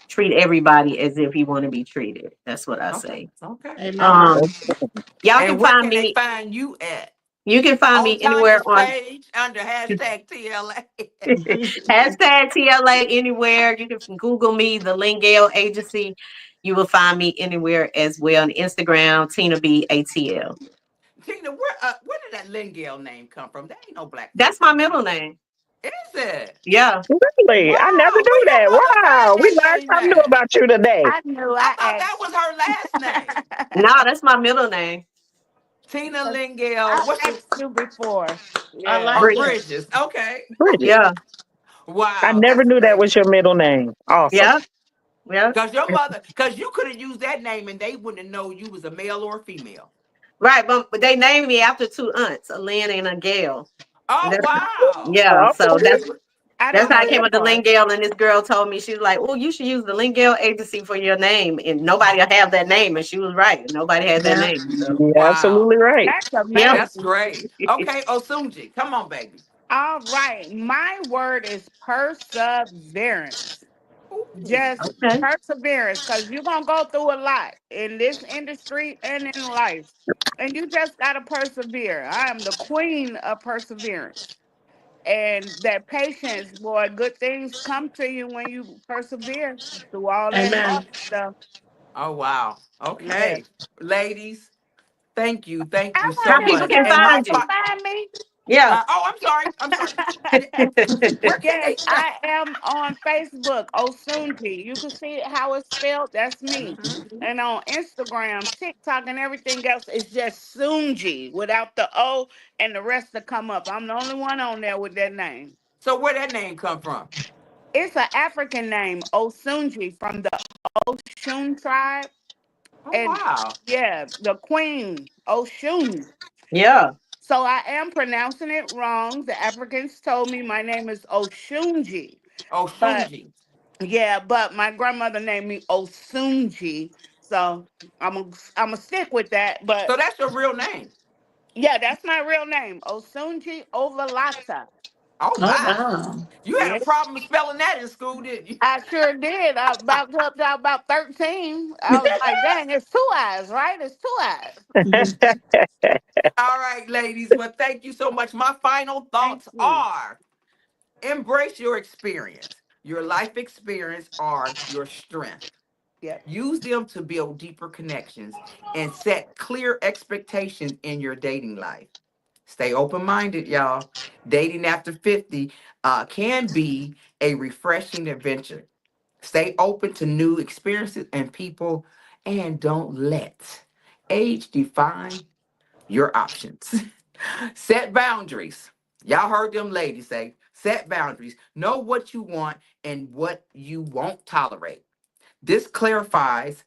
treat everybody as if you want to be treated. That's what I Okay. say. Okay. All Amen. right. Um, y'all And can where find can they me. find you at? You can find On me anywhere Tanya's on page under hashtag TLA. hashtag TLA anywhere. You can Google me, the Lingale Agency. You will find me anywhere as well on Instagram, Tina B ATL. Tina, where did that Lingale name come from? That ain't no black That's folk my name. middle name. Is it? Yeah. Really? I never Wow. Where knew your that. mother Wow. find We that learned name something new at? about you today. I knew I I thought that was her last name. No, asked. that's my middle name. Tina Lingale. I What's your asked you before. I Yeah. like Bridget. it. Bridges? Okay. Bridget. Yeah. I Wow, never that's knew that great. was your middle name. Awesome. Yeah. Yeah. Cause you could have used that name and they wouldn't know you was a male or a female. Right. But they named me after two aunts, a Lynn and a Gail. And Oh that's wow. yeah. So Okay. I that's didn't how I know came that up to part. Lingale, and this girl told me, she was like, "Oh, you should use the Lingale Agency for your name," and nobody will have that name, and she was right. Nobody had that Yeah. name. So, You're Wow. absolutely right. That's yeah. That's amazing. great. Okay, Osunji, come on, baby. All right. My word is perseverance. Ooh. Just Okay. perseverance because you're going to go through a lot in this industry and in life. And you just got to persevere. I am the queen of perseverance. And that patience, boy, good things come to you when you persevere through all that hard Amen. stuff. Oh wow. Yeah. Okay. Ladies, thank I you so How wanted people to much. can know And where my find to you? fi- find me. Yeah. oh, I'm sorry. I'm sorry. Where can Yes, they find? I am on Facebook, Osunji. You can see how it's spelled. That's me. Mhm. And on Instagram, TikTok, and everything else, it's just Sunji without the O and the rest to come up. I'm the only one on there with that name. So where that name come from? It's an African name, Osunji, from the Oshun tribe. Oh And wow. yeah, the queen, Oshun. Yeah. So I am pronouncing it wrong. The Africans told me my name is Oshunji. Oh But Shunji. yeah, but my grandmother named me Osunji. So I'm gonna stick with that. So But that's your real name. yeah, that's my real name, Osunji Ovalata. Oh Oh my. wow. You had a Yeah, problem spelling that in school, didn't you? I sure did. I about up to about 13. I was like, dang, it's two eyes, right? It's two eyes. All right, ladies. Well, thank you so much. My final Thank thoughts you. are embrace your experience. Your life experience are your strength. Yep. Use them to build deeper connections and set clear expectations in your dating life. Stay open minded, y'all. Dating after 50 can be a refreshing adventure. Stay open to new experiences and people, and don't let age define your options. Set boundaries. Y'all heard them ladies say, set boundaries. Know what you want and what you won't tolerate. This clarifies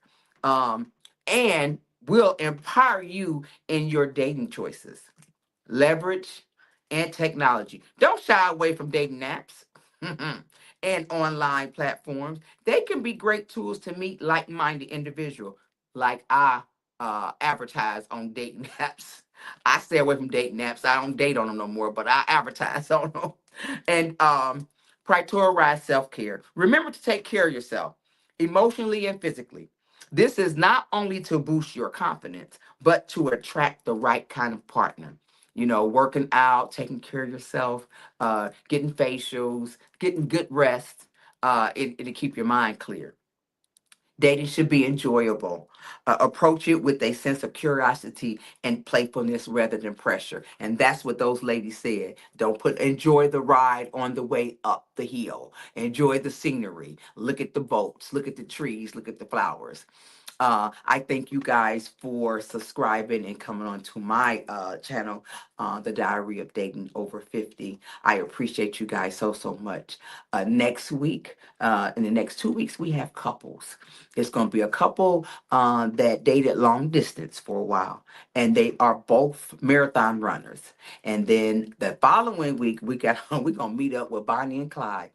and will empower you in your dating choices. Leverage and technology. Don't shy away from dating apps and online platforms. They can be great tools to meet like-minded individuals. Like I advertise on dating apps. I stay away from dating apps. I don't date on them no more, but I advertise on them. And prioritize self-care. Remember to take care of yourself emotionally and physically. This is not only to boost your confidence, but to attract the right kind of partner. Working out, taking care of yourself, getting facials, getting good rest, it'll keep your mind clear. Dating should be enjoyable. Approach it with a sense of curiosity and playfulness rather than pressure. And that's what those ladies said. Don't put enjoy the ride on the way up the hill. Enjoy the scenery. Look at the boats, look at the trees, look at the flowers. I thank you guys for subscribing and coming on to my channel, The Diary of Dating Over 50. I appreciate you guys so, so much. Next week, in the next 2 weeks, we have couples. It's going to be a couple that dated long distance for a while, and they are both marathon runners. And then the following week, we're going to meet up with Bonnie and Clyde.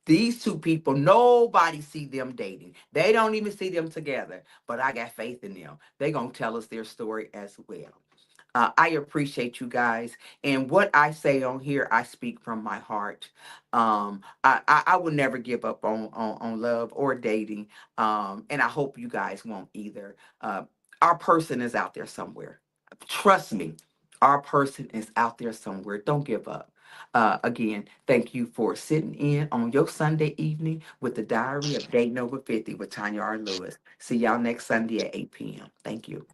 These two people, nobody see them dating. They don't even see them together. But I got faith in them. They're going to tell us their story as well. I appreciate you guys. And what I say on here, I speak from my heart. I will never give up on love or dating. And I hope you guys won't either. Our person is out there somewhere. Trust me, our person is out there somewhere. Don't give up. Again, thank you for sitting in on your Sunday evening with the Diary of Dating Over 50 with Tonya R Lewis. See y'all next Sunday at 8 p.m. Thank you.